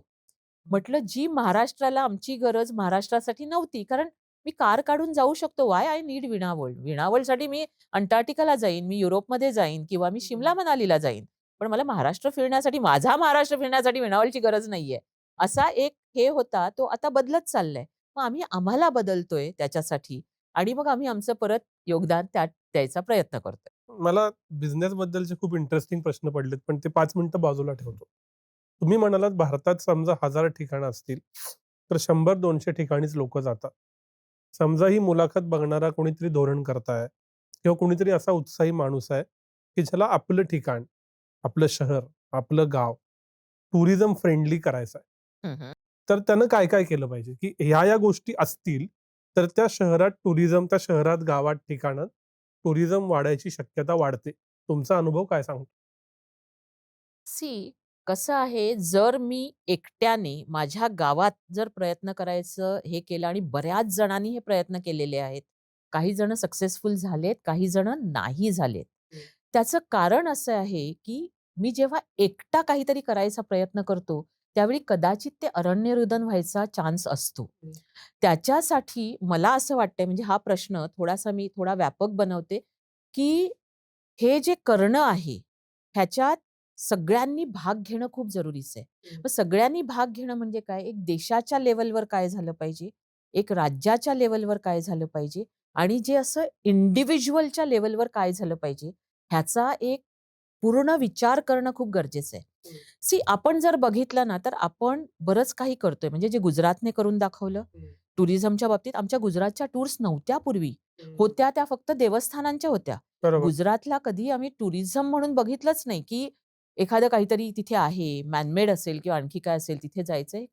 म्हटलं जी महाराष्ट्राला आमची गरज महाराष्ट्रासाठी नव्हती. कारण मी कार काढून जाऊ शकतो. Why I need विणावळ? विणावळसाठी मी अंटार्क्टिकाला जाईन, मी युरोपमध्ये जाईन किंवा मी शिमला मनालीला जाईन. पण मला महाराष्ट्र फिरण्यासाठी, माझा महाराष्ट्र फिरण्यासाठी विणावळची गरज नाहीये. असा एक हे होता, तो आता बदलत चाललाय. मग आम्ही आम्हाला बदलतोय त्याच्यासाठी आणि मग आम्ही आमचं परत योगदान त्यात द्यायचा प्रयत्न करतोय. मला बिझनेस बद्दलचे खूप इंटरेस्टिंग प्रश्न पडलेत, पण ते 5 मिनिटं बाजूला ठेवतो. तुम्ही म्हणालात भारतात समजा 1000 ठिकाणं असतील, तर 100-200 ठिकाणीच लोकं जातात. समजा ही मुलाखत बघणारा कोणीतरी धोरणकर्ता आहे किंवा कोणीतरी असा उत्साही माणूस आहे, की ज्याला आपलं ठिकाण, आपलं शहर, आपलं गाव टुरिझम फ्रेंडली करायचं आहे. हं, हं. तर त्यानं काय-काय केलं पाहिजे, की ह्या-ह्या गोष्टी असतील, तर त्या शहरात टुरिझम, त्या शहरात, गावात, ठिकाणात टुरिझम वाढायची शक्यता वाढते. तुमचा अनुभव काय सांगतो? कसं आहे, जर मी एकट्याने माझ्या गावात जर प्रयत्न करायचं हे केलं आणि बऱ्याच जणांनी हे प्रयत्न केलेले आहेत. काही जण सक्सेसफुल झालेत, काही जण नाही झालेत. त्याचं कारण असं आहे, की मी जेव्हा एकटा काहीतरी करायचा प्रयत्न करतो, त्यावेळी कदाचित ते अरण्यरुदन व्हायचा चान्स असतो. त्याच्यासाठी मला असं वाटतंय, म्हणजे हा प्रश्न थोडासा मी थोडा व्यापक बनवते, की हे जे करणं आहे, ह्याच्यात सगळ्यांनी भाग घेणं खूप जरुरीचं आहे. मग सगळ्यांनी भाग घेणं म्हणजे काय? एक देशाच्या लेव्हलवर काय झालं पाहिजे, एक राज्याच्या लेव्हलवर काय झालं पाहिजे आणि जे असं इंडिव्हिज्युअलच्या लेव्हलवर काय झालं पाहिजे, ह्याचा एक पूर्ण विचार करणं खूप गरजेचं आहे. आपण जर बघितलं ना, तर आपण बरंच काही करतोय. म्हणजे जे गुजरातने करून दाखवलं, टुरिझमच्या बाबतीत आमच्या गुजरातच्या टूर्स नव्हत्या पूर्वी. होत्या त्या फक्त देवस्थानांच्या होत्या. बरोबर. गुजरातला कधी आम्ही टुरिझम म्हणून बघितलंच नाही, की एखादं काहीतरी तिथे आहे, मॅनमेड असेल किंवा आणखी काय असेल तिथे जायचंय.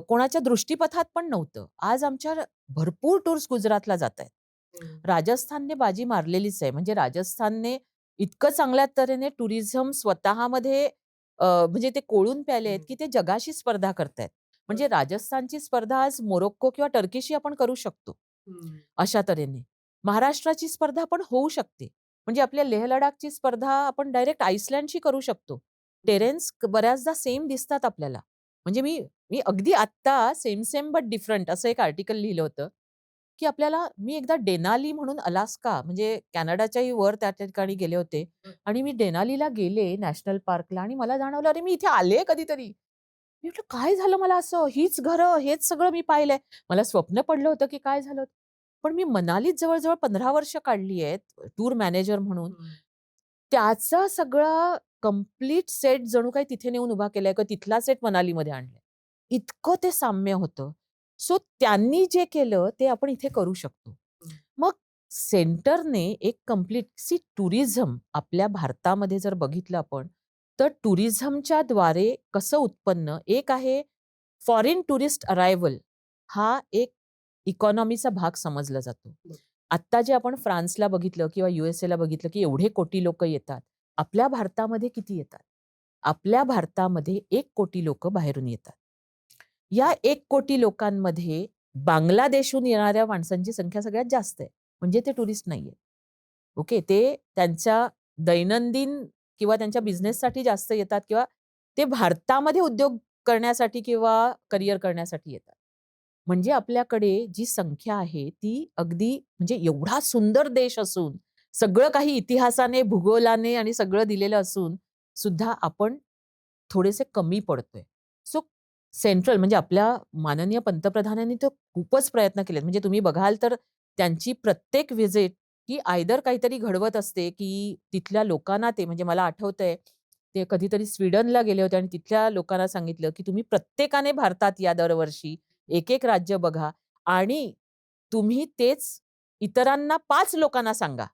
कोणाच्या दृष्टीपथात पण नव्हतं. आज आमच्या भरपूर टूर्स गुजरातला जातायत. राजस्थानने बाजी मारलेलीच आहे. म्हणजे राजस्थानने इतकं चांगल्या तऱ्हेने टुरिझम स्वतःमध्ये म्हणजे ते कोळून प्यायले आहेत, की ते जगाशी स्पर्धा करतायत. म्हणजे राजस्थानची स्पर्धा आज मोरोक्को किंवा टर्कीशी आपण करू शकतो. अशा तऱ्हेने. महाराष्ट्राची स्पर्धा पण होऊ शकते. म्हणजे आपल्या लेह लडाखची स्पर्धा आपण डायरेक्ट आइसलँडशी करू शकतो. टेरेन्स बऱ्याचदा सेम दिसतात आपल्याला. म्हणजे मी मी अगदी आत्ता सेम सेम बट डिफरंट असं एक आर्टिकल लिहिलं होतं, की आपल्याला मी एकदा डेनाली म्हणून अलास्का म्हणजे कॅनडाच्याही वर त्या ठिकाणी गेले होते आणि मी डेनालीला गेले नॅशनल पार्कला आणि मला जाणवलं, अरे मी इथे आले कधीतरी. मी म्हटलं काय झालं मला असं? हीच घरं, हेच सगळं मी पाहिलंय. मला स्वप्न पडलं होतं, की काय झालं? पण मी मनालीत जवळ-जवळ 15 वर्ष काढली आहेत टूर मॅनेजर म्हणून. त्याचा सगळा कंप्लीट सेट जणू काही तिथे नेऊन उभा केलाय किंवा तिथला सेट मनालीमध्ये आणलाय. इतकं ते साम्य होतं. सो त्यांनी जे केलं ते आपण इथे करू शकतो. मग सेंटरने एक टुरिझम आपल्या भारतामध्ये जर बघितलं आपण, तर टुरिझमच्या द्वारे कसं उत्पन्न एक आहे फॉरेन टुरिस्ट अरायव्हल हा एक इकॉनॉमीचा भाग समजला जातो. आत्ता जे आपण फ्रान्सला बघितलं किंवा ला बघितलं, की एवढे कोटी लोकं येतात. आपल्या भारतामध्ये किती येतात? आपल्या भारतामध्ये 1 कोटी लोकं बाहेरून येतात. या 1 कोटी लोकांमध्ये बांगलादेशहून येणाऱ्या माणसांची संख्या सगळ्यात जास्त आहे. म्हणजे ते टुरिस्ट नाहीयेत. ओके. ते त्यांच्या दैनंदिन किंवा त्यांच्या बिझनेससाठी जास्त येतात किंवा ते भारतामध्ये उद्योग करण्यासाठी किंवा करियर करण्यासाठी येतात. म्हणजे आपल्याकडे जी संख्या आहे ती अगदी म्हणजे एवढा सुंदर देश असून, सगळं काही इतिहासाने, भूगोलाने आणि सगळं दिलेलं असून सुद्धा आपण थोडेसे कमी पडतोय. सो सेंट्रल म्हणजे आपल्या माननीय पंतप्रधानांनी तर खूपच प्रयत्न केलेत. म्हणजे तुम्ही बघाल तर त्यांची प्रत्येक व्हिजिट ही आयदर काहीतरी घडवत असते, की तिथल्या लोकांना ते म्हणजे मला आठवतंय ते कधीतरी स्वीडनला गेले होते आणि तिथल्या लोकांना सांगितलं, की तुम्ही प्रत्येकाने भारतात या दरवर्षी. एक-एक राज्य बघा आणि तुम्ही तेच इतरांना 5 लोकांना सांगा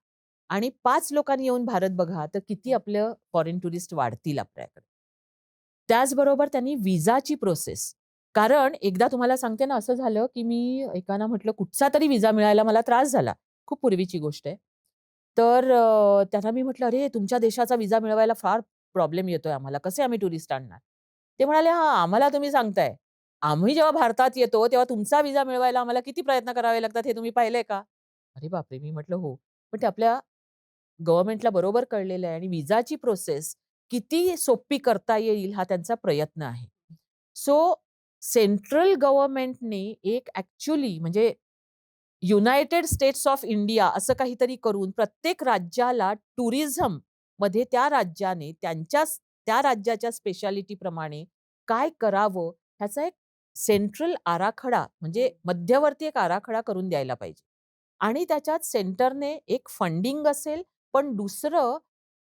आणि 5 लोकांनी येऊन भारत बघा, तर किती आपलं फॉरेन टुरिस्ट वाढतील आपल्याकडे. त्याचबरोबर त्यांनी व्हिसाची प्रोसेस कारण एकदा तुम्हाला सांगते ना, असं झालं, की मी एकाना म्हटलं कुठचा तरी व्हिसा मिळायला मला त्रास झाला. खूप पूर्वीची गोष्ट आहे. तर त्यांना मी म्हटलं, "अरे, तुमच्या देशाचा व्हिसा मिळवायला फार प्रॉब्लेम येतोय आम्हाला. कसे आम्ही टुरिस्ट आणणार?" ते म्हणाले, "हां, आम्हाला तुम्ही सांगताय. आम्ही जेव्हा भारतात येतो, तेव्हा तुमचा व्हिसा मिळवायला आम्हाला किती प्रयत्न करावे लागतात हे तुम्ही पाहिलंय का?" अरे बापरे! मी म्हटलं, "हो." पण ते आपल्या गव्हर्नमेंटला बरोबर कळलेलं आहे आणि व्हिसाची प्रोसेस किती सोपी करता येईल हा त्यांचा प्रयत्न आहे. सो सेंट्रल गव्हर्नमेंटने एक ॲक्चुअली म्हणजे युनायटेड स्टेट्स ऑफ इंडिया असं काहीतरी करून प्रत्येक राज्याला टुरिझममध्ये त्या राज्याने त्या राज्याच्या स्पेशालिटीप्रमाणे काय करावं ह्याचा एक सेंट्रल आराखडा म्हणजे मध्यवर्ती एक आराखडा करून द्यायला पाहिजे. आणि त्याच्यात सेंटरने एक फंडिंग असेल, पण दुसरं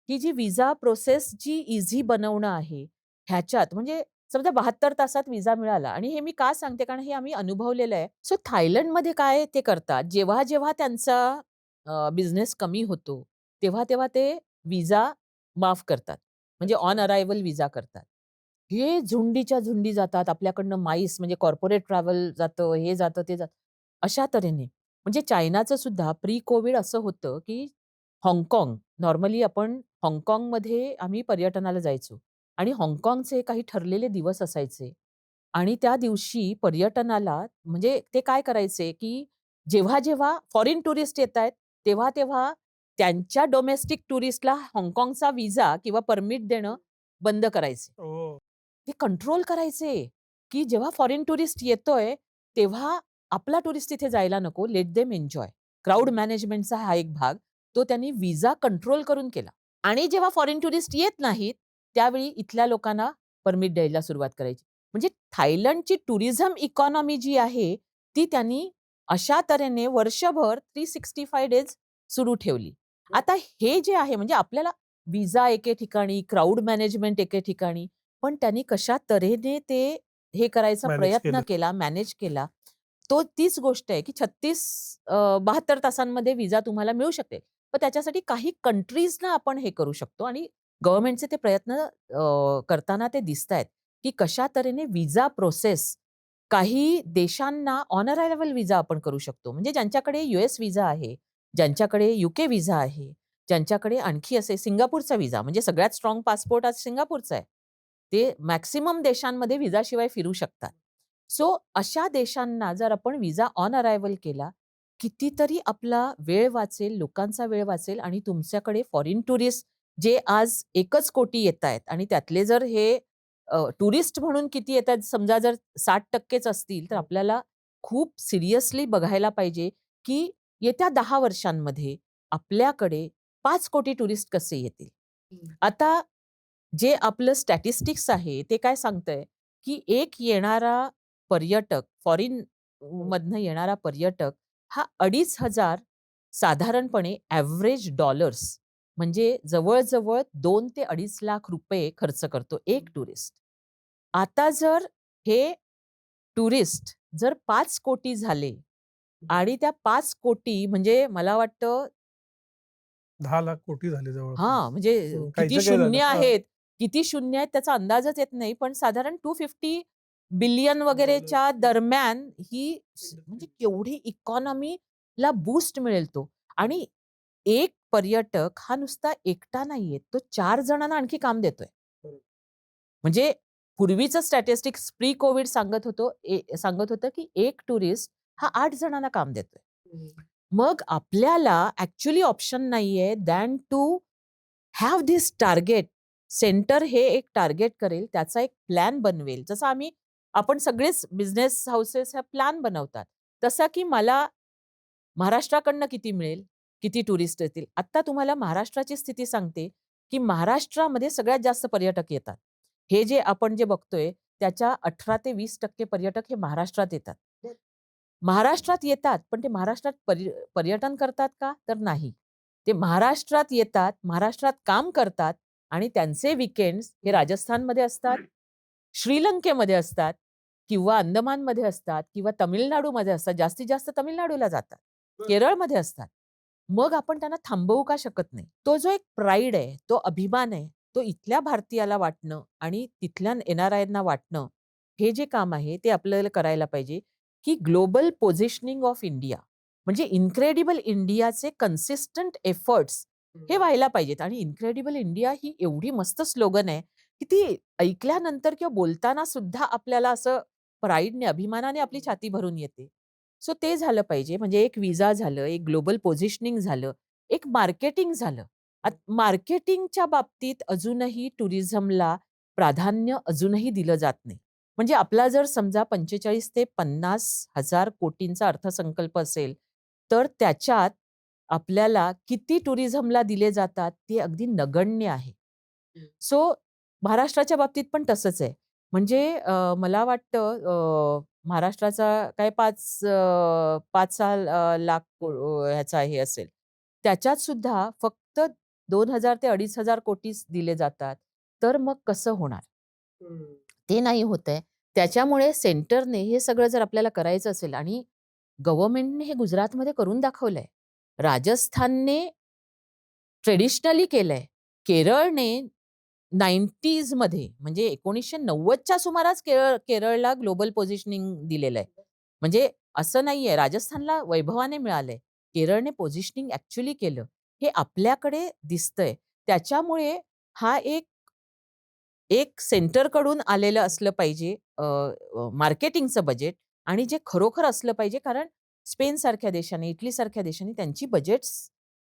ही जी व्हिसा प्रोसेस जी ईझी बनवणं आहे, ह्याच्यात म्हणजे समजा 72 तासात व्हिसा मिळाला आणि हे मी का सांगते कारण हे आम्ही अनुभवलेलं आहे. सो थायलंडमध्ये काय ते करतात, जेव्हा-जेव्हा त्यांचा बिझनेस कमी होतो, तेव्हा-तेव्हा ते व्हिसा माफ करतात. म्हणजे ऑन अरायव्हल व्हिसा करतात. हे झुंडीच्या झुंडी जातात. आपल्याकडनं माईस म्हणजे कॉर्पोरेट ट्रॅव्हल जातं, हे जातं, ते जातं. अशा तऱ्हेने. म्हणजे चायनाचं सुद्धा प्री कोविड असं होतं, की हाँगकाँग नॉर्मली आपण हाँगकाँगमध्ये आम्ही पर्यटनाला जायचो आणि हाँगकाँगचे काही ठरलेले दिवस असायचे आणि त्या दिवशी पर्यटनाला म्हणजे ते काय करायचे, की जेव्हा-जेव्हा फॉरेन टुरिस्ट येतायत, तेव्हा-तेव्हा त्यांच्या डोमेस्टिक टुरिस्टला हाँगकाँगचा व्हिसा किंवा परमिट देणं बंद करायचे. ओह! ते कंट्रोल करायचे, की जेव्हा फॉरेन टुरिस्ट येतोय, तेव्हा आपला टुरिस्ट तिथे जायला नको. Let them enjoy. क्राउड मॅनेजमेंटचा हा एक भाग, तो त्यांनी व्हिसा कंट्रोल करून केला. आणि जेव्हा फॉरेन टुरिस्ट येत नाहीत, त्यावेळी इथल्या लोकांना परमिट द्यायला सुरुवात करायची. म्हणजे थायलंडची टुरिझम इकॉनॉमी जी आहे, ती त्यांनी अशा तऱ्हेने वर्षभर 365 डेज सुरू ठेवली. आता हे जे आहे म्हणजे आपल्याला व्हिसा एके ठिकाणी, क्राउड मॅनेजमेंट एके ठिकाणी, पण त्यांनी कशा तऱ्हेने ते हे करायचा मॅनेज प्रयत्न केलं. केला, मॅनेज केला. तो तीच गोष्ट आहे, की 72 तासांमध्ये व्हिसा तुम्हाला मिळू शकते. पण त्याच्यासाठी काही कंट्रीजना आपण हे करू शकतो आणि गव्हर्नमेंटचे ते प्रयत्न करताना ते दिसतायत, की कशा तऱ्हेने व्हिसा प्रोसेस काही देशांना ऑन अरायव्हल व्हिसा आपण करू शकतो. म्हणजे ज्यांच्याकडे यूएस व्हिसा आहे, ज्यांच्याकडे यूके व्हिसा आहे, ज्यांच्याकडे आणखी असे सिंगापूरचा व्हिसा म्हणजे सगळ्यात स्ट्राँग पासपोर्ट आज सिंगापूरचा आहे. ते मॅक्सिमम देशांमध्ये व्हिसाशिवाय फिरू शकतात. सो अशा देशांना जर आपण व्हिसा ऑन अरायव्हल केला, कितीतरी आपला वेळ वाचेल, लोकांचा वेळ वाचेल आणि तुमच्याकडे फॉरेन टुरिस्ट जे आज 1च कोटी येतायत आणि त्यातले जर हे टुरिस्ट म्हणून किती येतात समजा जर 60%च असतील, तर आपल्याला खूप सिरियसली बघायला पाहिजे, की येत्या 10 वर्षांमध्ये आपल्याकडे 5 कोटी टुरिस्ट कसे येतील? आता जे आपलं स्टॅटिस्टिक्स आहे, ते काय सांगतंय, की एक येणारा पर्यटक, फॉरेन मधनं येणारा पर्यटक हा 2,500 साधारणपणे एव्हरेज डॉलर्स म्हणजे जवळ-जवळ 2 ते 2.5 लाख रुपये खर्च करतो एक टुरिस्ट. आता जर हे टुरिस्ट जर 5 कोटी झाले आणि त्या 5 कोटी म्हणजे मला वाटतं 10,00,000 कोटी झाले जवळपास. म्हणजे किती काहीचं काही झालं. शून्य हां. आहेत, किती शून्य आहेत त्याचा अंदाजच येत नाही. पण साधारण 250 बिलियन वगैरेच्या दरम्यान ही म्हणजे केवढी इकॉनॉमीला बूस्ट मिळेल तो. आणि एक पर्यटक हा नुसता एकटा नाहीये, तो 4 जणांना आणखी काम देतोय. म्हणजे पूर्वीचं स्टॅटिस्टिक्स प्री कोव्हिड सांगत होतं, की एक टुरिस्ट हा 8 जणांना काम देतोय. मग आपल्याला ॲक्चुअली ऑप्शन नाहीये than to have this target. Center हे एक टार्गेट करेल, त्याचा एक प्लॅन बनवेल. जसं आपण सगळेच बिझनेस हाऊसेस हा प्लॅन बनवतात. तसा की मला महाराष्ट्राकडनं किती मिळेल? किती टुरिस्ट येतील? आत्ता तुम्हाला महाराष्ट्राची स्थिती सांगते, की महाराष्ट्रामध्ये सगळ्यात जास्त पर्यटक येतात. हे जे आपण जे बघतोय, त्याच्या 18% ते 20% पर्यटक हे महाराष्ट्रात येतात. महाराष्ट्रात येतात, पण ते महाराष्ट्रात पर्यटन करतात का? तर नाही. ते महाराष्ट्रात येतात, महाराष्ट्रात काम करतात आणि त्यांचे विकेंड्स हे राजस्थानमध्ये असतात, श्रीलंकेमध्ये असतात किंवा अंदमानमध्ये असतात किंवा तामिळनाडूमध्ये असतात. जास्तीत जास्त तामिळनाडूला जातात. केरळमध्ये असतात. मग आपण त्यांना थांबवू का शकत नाही? तो जो एक प्राईड आहे, तो अभिमान आहे, तो इथल्या भारतीयाला वाटणं आणि तिथल्या एन-आर-आयना वाटणं, हे जे काम आहे ते आपल्याला करायला पाहिजे, की ग्लोबल पोझिशनिंग ऑफ इंडिया म्हणजे इन्क्रेडिबल इंडियाचे कन्सिस्टंट एफर्ट्स हे व्हायला पाहिजेत. आणि इन्क्रेडिबल इंडिया ही एवढी मस्त स्लोगन आहे, की ती ऐकल्यानंतर किंवा बोलताना सुद्धा आपल्याला असं प्राईडने, अभिमानाने आपली छाती भरून येते. सो ते झालं पाहिजे. म्हणजे एक व्हिसा झालं, एक ग्लोबल पोझिशनिंग झालं, एक मार्केटिंग झालं. मार्केटिंगच्या बाबतीत अजूनही टुरिझमला प्राधान्य अजूनही दिलं जात नाही. म्हणजे आपला जर समजा 45 ते 50,000 कोटींचा अर्थसंकल्प असेल, तर त्याच्यात आपल्याला किती टुरिझमला दिले जातात ते अगदी नगण्य आहे. सो महाराष्ट्राच्या बाबतीत पण तसंच आहे. म्हणजे मला वाटतं महाराष्ट्राचा काय 5-6 लाख ह्याचा हे असेल. त्याच्यात सुद्धा फक्त 2,000 ते 2,500 कोटीच दिले जातात. तर मग कसं होणार? ते नाही होतंय. त्याच्यामुळे सेंटरने हे सगळं जर आपल्याला करायचं असेल आणि गव्हर्नमेंटने हे गुजरातमध्ये करून दाखवलंय. राजस्थानने ट्रेडिशनली केलंय. केरळने 90sमध्ये म्हणजे 1990च्या सुमारास केरळला ग्लोबल पोझिशनिंग दिलेलं आहे. म्हणजे असं नाहीये राजस्थानला वैभवाने मिळालंय. केरळने पोझिशनिंग ॲक्चुअली केलं. हे आपल्याकडे दिसतंय. त्याच्यामुळे हा एक एक सेंटरकडून आलेलं असलं पाहिजे मार्केटिंगचं बजेट आणि जे खरोखर असलं पाहिजे कारण स्पेनसारख्या देशाने, इटलीसारख्या देशांनी त्यांची बजेट्स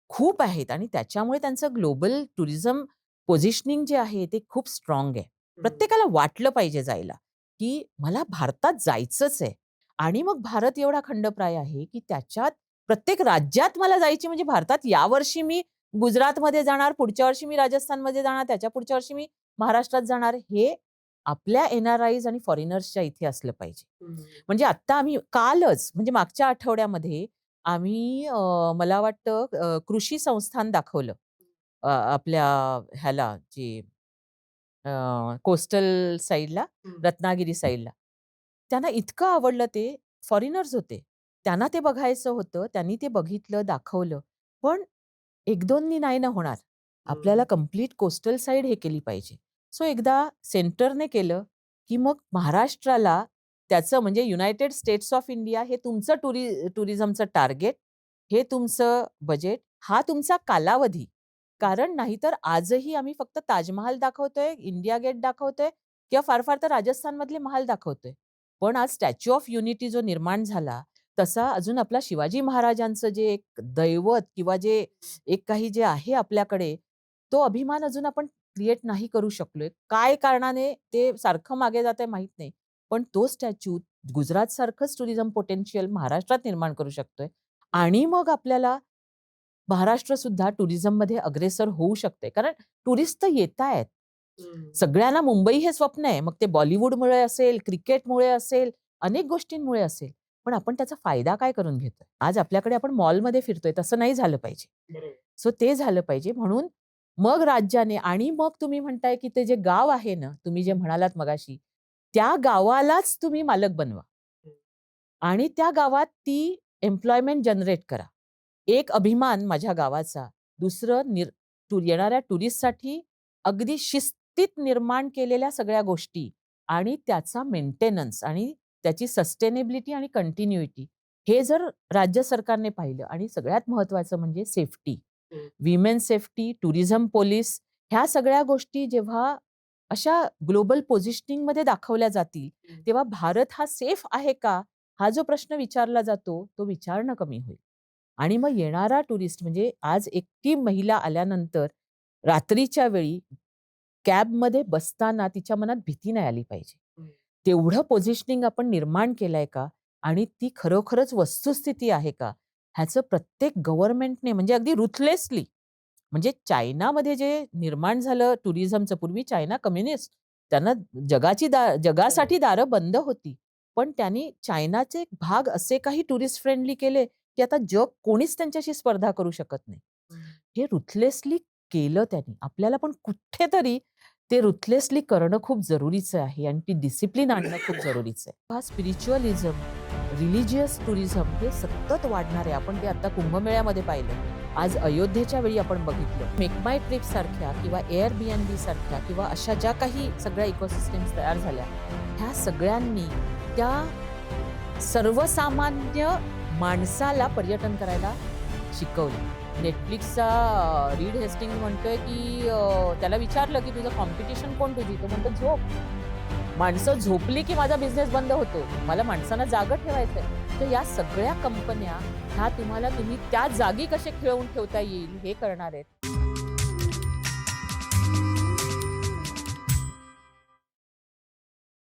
खूप आहेत आणि त्याच्यामुळे त्यांचं ग्लोबल टुरिझम पोझिशनिंग जे आहे ते खूप स्ट्राँग आहे. प्रत्येकाला वाटलं पाहिजे जायला, की मला भारतात जायचंच आहे आणि मग भारत एवढा खंडप्राय आहे, की त्याच्यात प्रत्येक राज्यात मला जायची म्हणजे भारतात यावर्षी मी गुजरातमध्ये जाणार, पुढच्या वर्षी मी राजस्थानमध्ये जाणार, त्याच्या पुढच्या वर्षी मी महाराष्ट्रात जाणार हे आपल्या एन-आर-आयज आणि फॉरेनर्सच्या इथे असलं पाहिजे. म्हणजे आत्ता आम्ही कालच म्हणजे मागच्या आठवड्यामध्ये आम्ही मला वाटतं कृषी संस्थान दाखवलं. आपल्या ह्याला जे कोस्टल साइडला, रत्नागिरी साइडला. त्यांना इतकं आवडलं ते फॉरेनर्स होते. त्यांना ते बघायचं होतं. त्यांनी ते बघितलं, दाखवलं. पण 1-2नी नाही ना होणार. आपल्याला कंप्लीट कोस्टल साइड हे केली पाहिजे. सो एकदा सेंटरने केलं, की मग महाराष्ट्राला त्याचं म्हणजे युनायटेड स्टेट्स ऑफ इंडिया हे तुमचं टुरिझमचं टार्गेट, हे तुमचं बजेट, हा तुमचा कालावधी. कारण नाहीतर आजही आम्ही फक्त ताजमहाल दाखवतोय, इंडिया गेट दाखवतोय किंवा फार-फार तर राजस्थानमधले महाल दाखवतोय. पण आज स्टॅच्यू ऑफ युनिटी जो निर्माण झाला, तसा अजून आपला शिवाजी महाराजांचं जे एक दैवत किंवा जे एक काही जे आहे आपल्याकडे, तो अभिमान अजून आपण क्रिएट नाही करू शकलोय. काय कारणाने ते सारखं मागे जातंय माहीत नाही. पण तो स्टॅच्यू गुजरातसारखंच टुरिझम पोटेन्शियल महाराष्ट्रात निर्माण करू शकतोय आणि मग आपल्याला महाराष्ट्र सुद्धा टुरिझममध्ये अग्रेसर होऊ शकते. कारण टुरिस्ट तर येतायत. सगळ्यांना मुंबई हे स्वप्न आहे. मग ते बॉलिवूडमुळे असेल, क्रिकेटमुळे असेल, अनेक गोष्टींमुळे असेल. पण आपण त्याचा फायदा काय करून घेतोय? आज आपल्याकडे आपण मॉलमध्ये फिरतोय, तसं नाही झालं पाहिजे. सो ते झालं पाहिजे. म्हणून मग राज्याने आणि मग तुम्ही म्हणताय, की ते जे गाव आहे ना, तुम्ही जे म्हणालात मगाशी, त्या गावालाच तुम्ही मालक बनवा. आणि त्या गावात ती एम्प्लॉयमेंट जनरेट करा. एक अभिमान माझ्या गावाचा. दुसरं येणाऱ्या टुरिस्टसाठी अगदी शिस्तीत निर्माण केलेल्या सगळ्या गोष्टी आणि त्याचा मेंटेनन्स आणि त्याची सस्टेनेबिलिटी आणि कंटिन्युइटी हे जर राज्य सरकारने पाहिलं आणि सगळ्यात महत्त्वाचं म्हणजे safety. Women safety, tourism police ह्या सगळ्या गोष्टी जेव्हा अशा ग्लोबल पोझिशनिंगमध्ये दाखवल्या जातील, तेव्हा भारत हा सेफ आहे का? हा जो प्रश्न विचारला जातो, तो विचारणं कमी होईल. आणि मग येणारा टुरिस्ट म्हणजे आज एकटी महिला आल्यानंतर रात्रीच्या वेळी कॅबमध्ये बसताना तिच्या मनात भीती नाही आली पाहिजे. तेवढं पोझिशनिंग आपण निर्माण केलंय का? आणि ती खरोखरच वस्तुस्थिती आहे का? ह्याचं प्रत्येक गव्हर्नमेंटने म्हणजे अगदी रुथलेसली म्हणजे चायनामध्ये जे निर्माण झालं टुरिझमचं पूर्वी चायना कम्युनिस्ट त्यांना जगासाठी दारं बंद होती. पण त्यांनी चायनाचे भाग असे काही टुरिस्ट फ्रेंडली केले, की आता जग कोणीच त्यांच्याशी स्पर्धा करू शकत नाही. हे रुथलेसली केलं त्यांनी. आपल्याला पण कुठेतरी ते रुथलेसली करणं खूप जरुरीचं आहे आणि ती डिसिप्लिन आणणं खूप जरुरीचं आहे. हा स्पिरिच्युअलिझम, रिलिजियस टुरिझम हे सतत वाढणार आहे. आपण ते आता कुंभमेळ्यामध्ये पाहिलं. आज अयोध्येच्या वेळी आपण बघितलं. मेक माय ट्रिप सारख्या किंवा Airbnb सारख्या किंवा अशा ज्या काही सगळ्या इकोसिस्टम्स तयार झाल्या, ह्या सगळ्यांनी त्या सर्वसामान्य माणसाला पर्यटन करायला शिकवलं. Netflixचा रीड हेस्टिंग्ज म्हणतोय, की त्याला विचारलं, की "तुझं कॉम्पिटिशन कोण तुझी?" तो म्हणतो, "झोप. माणसं झोपली की माझा बिझनेस बंद होतो. मला माणसांना जागं ठेवायचंय." तर या सगळ्या कंपन्या ह्या तुम्ही त्या जागी कसे खेळवून ठेवता येईल हे करणार आहेत.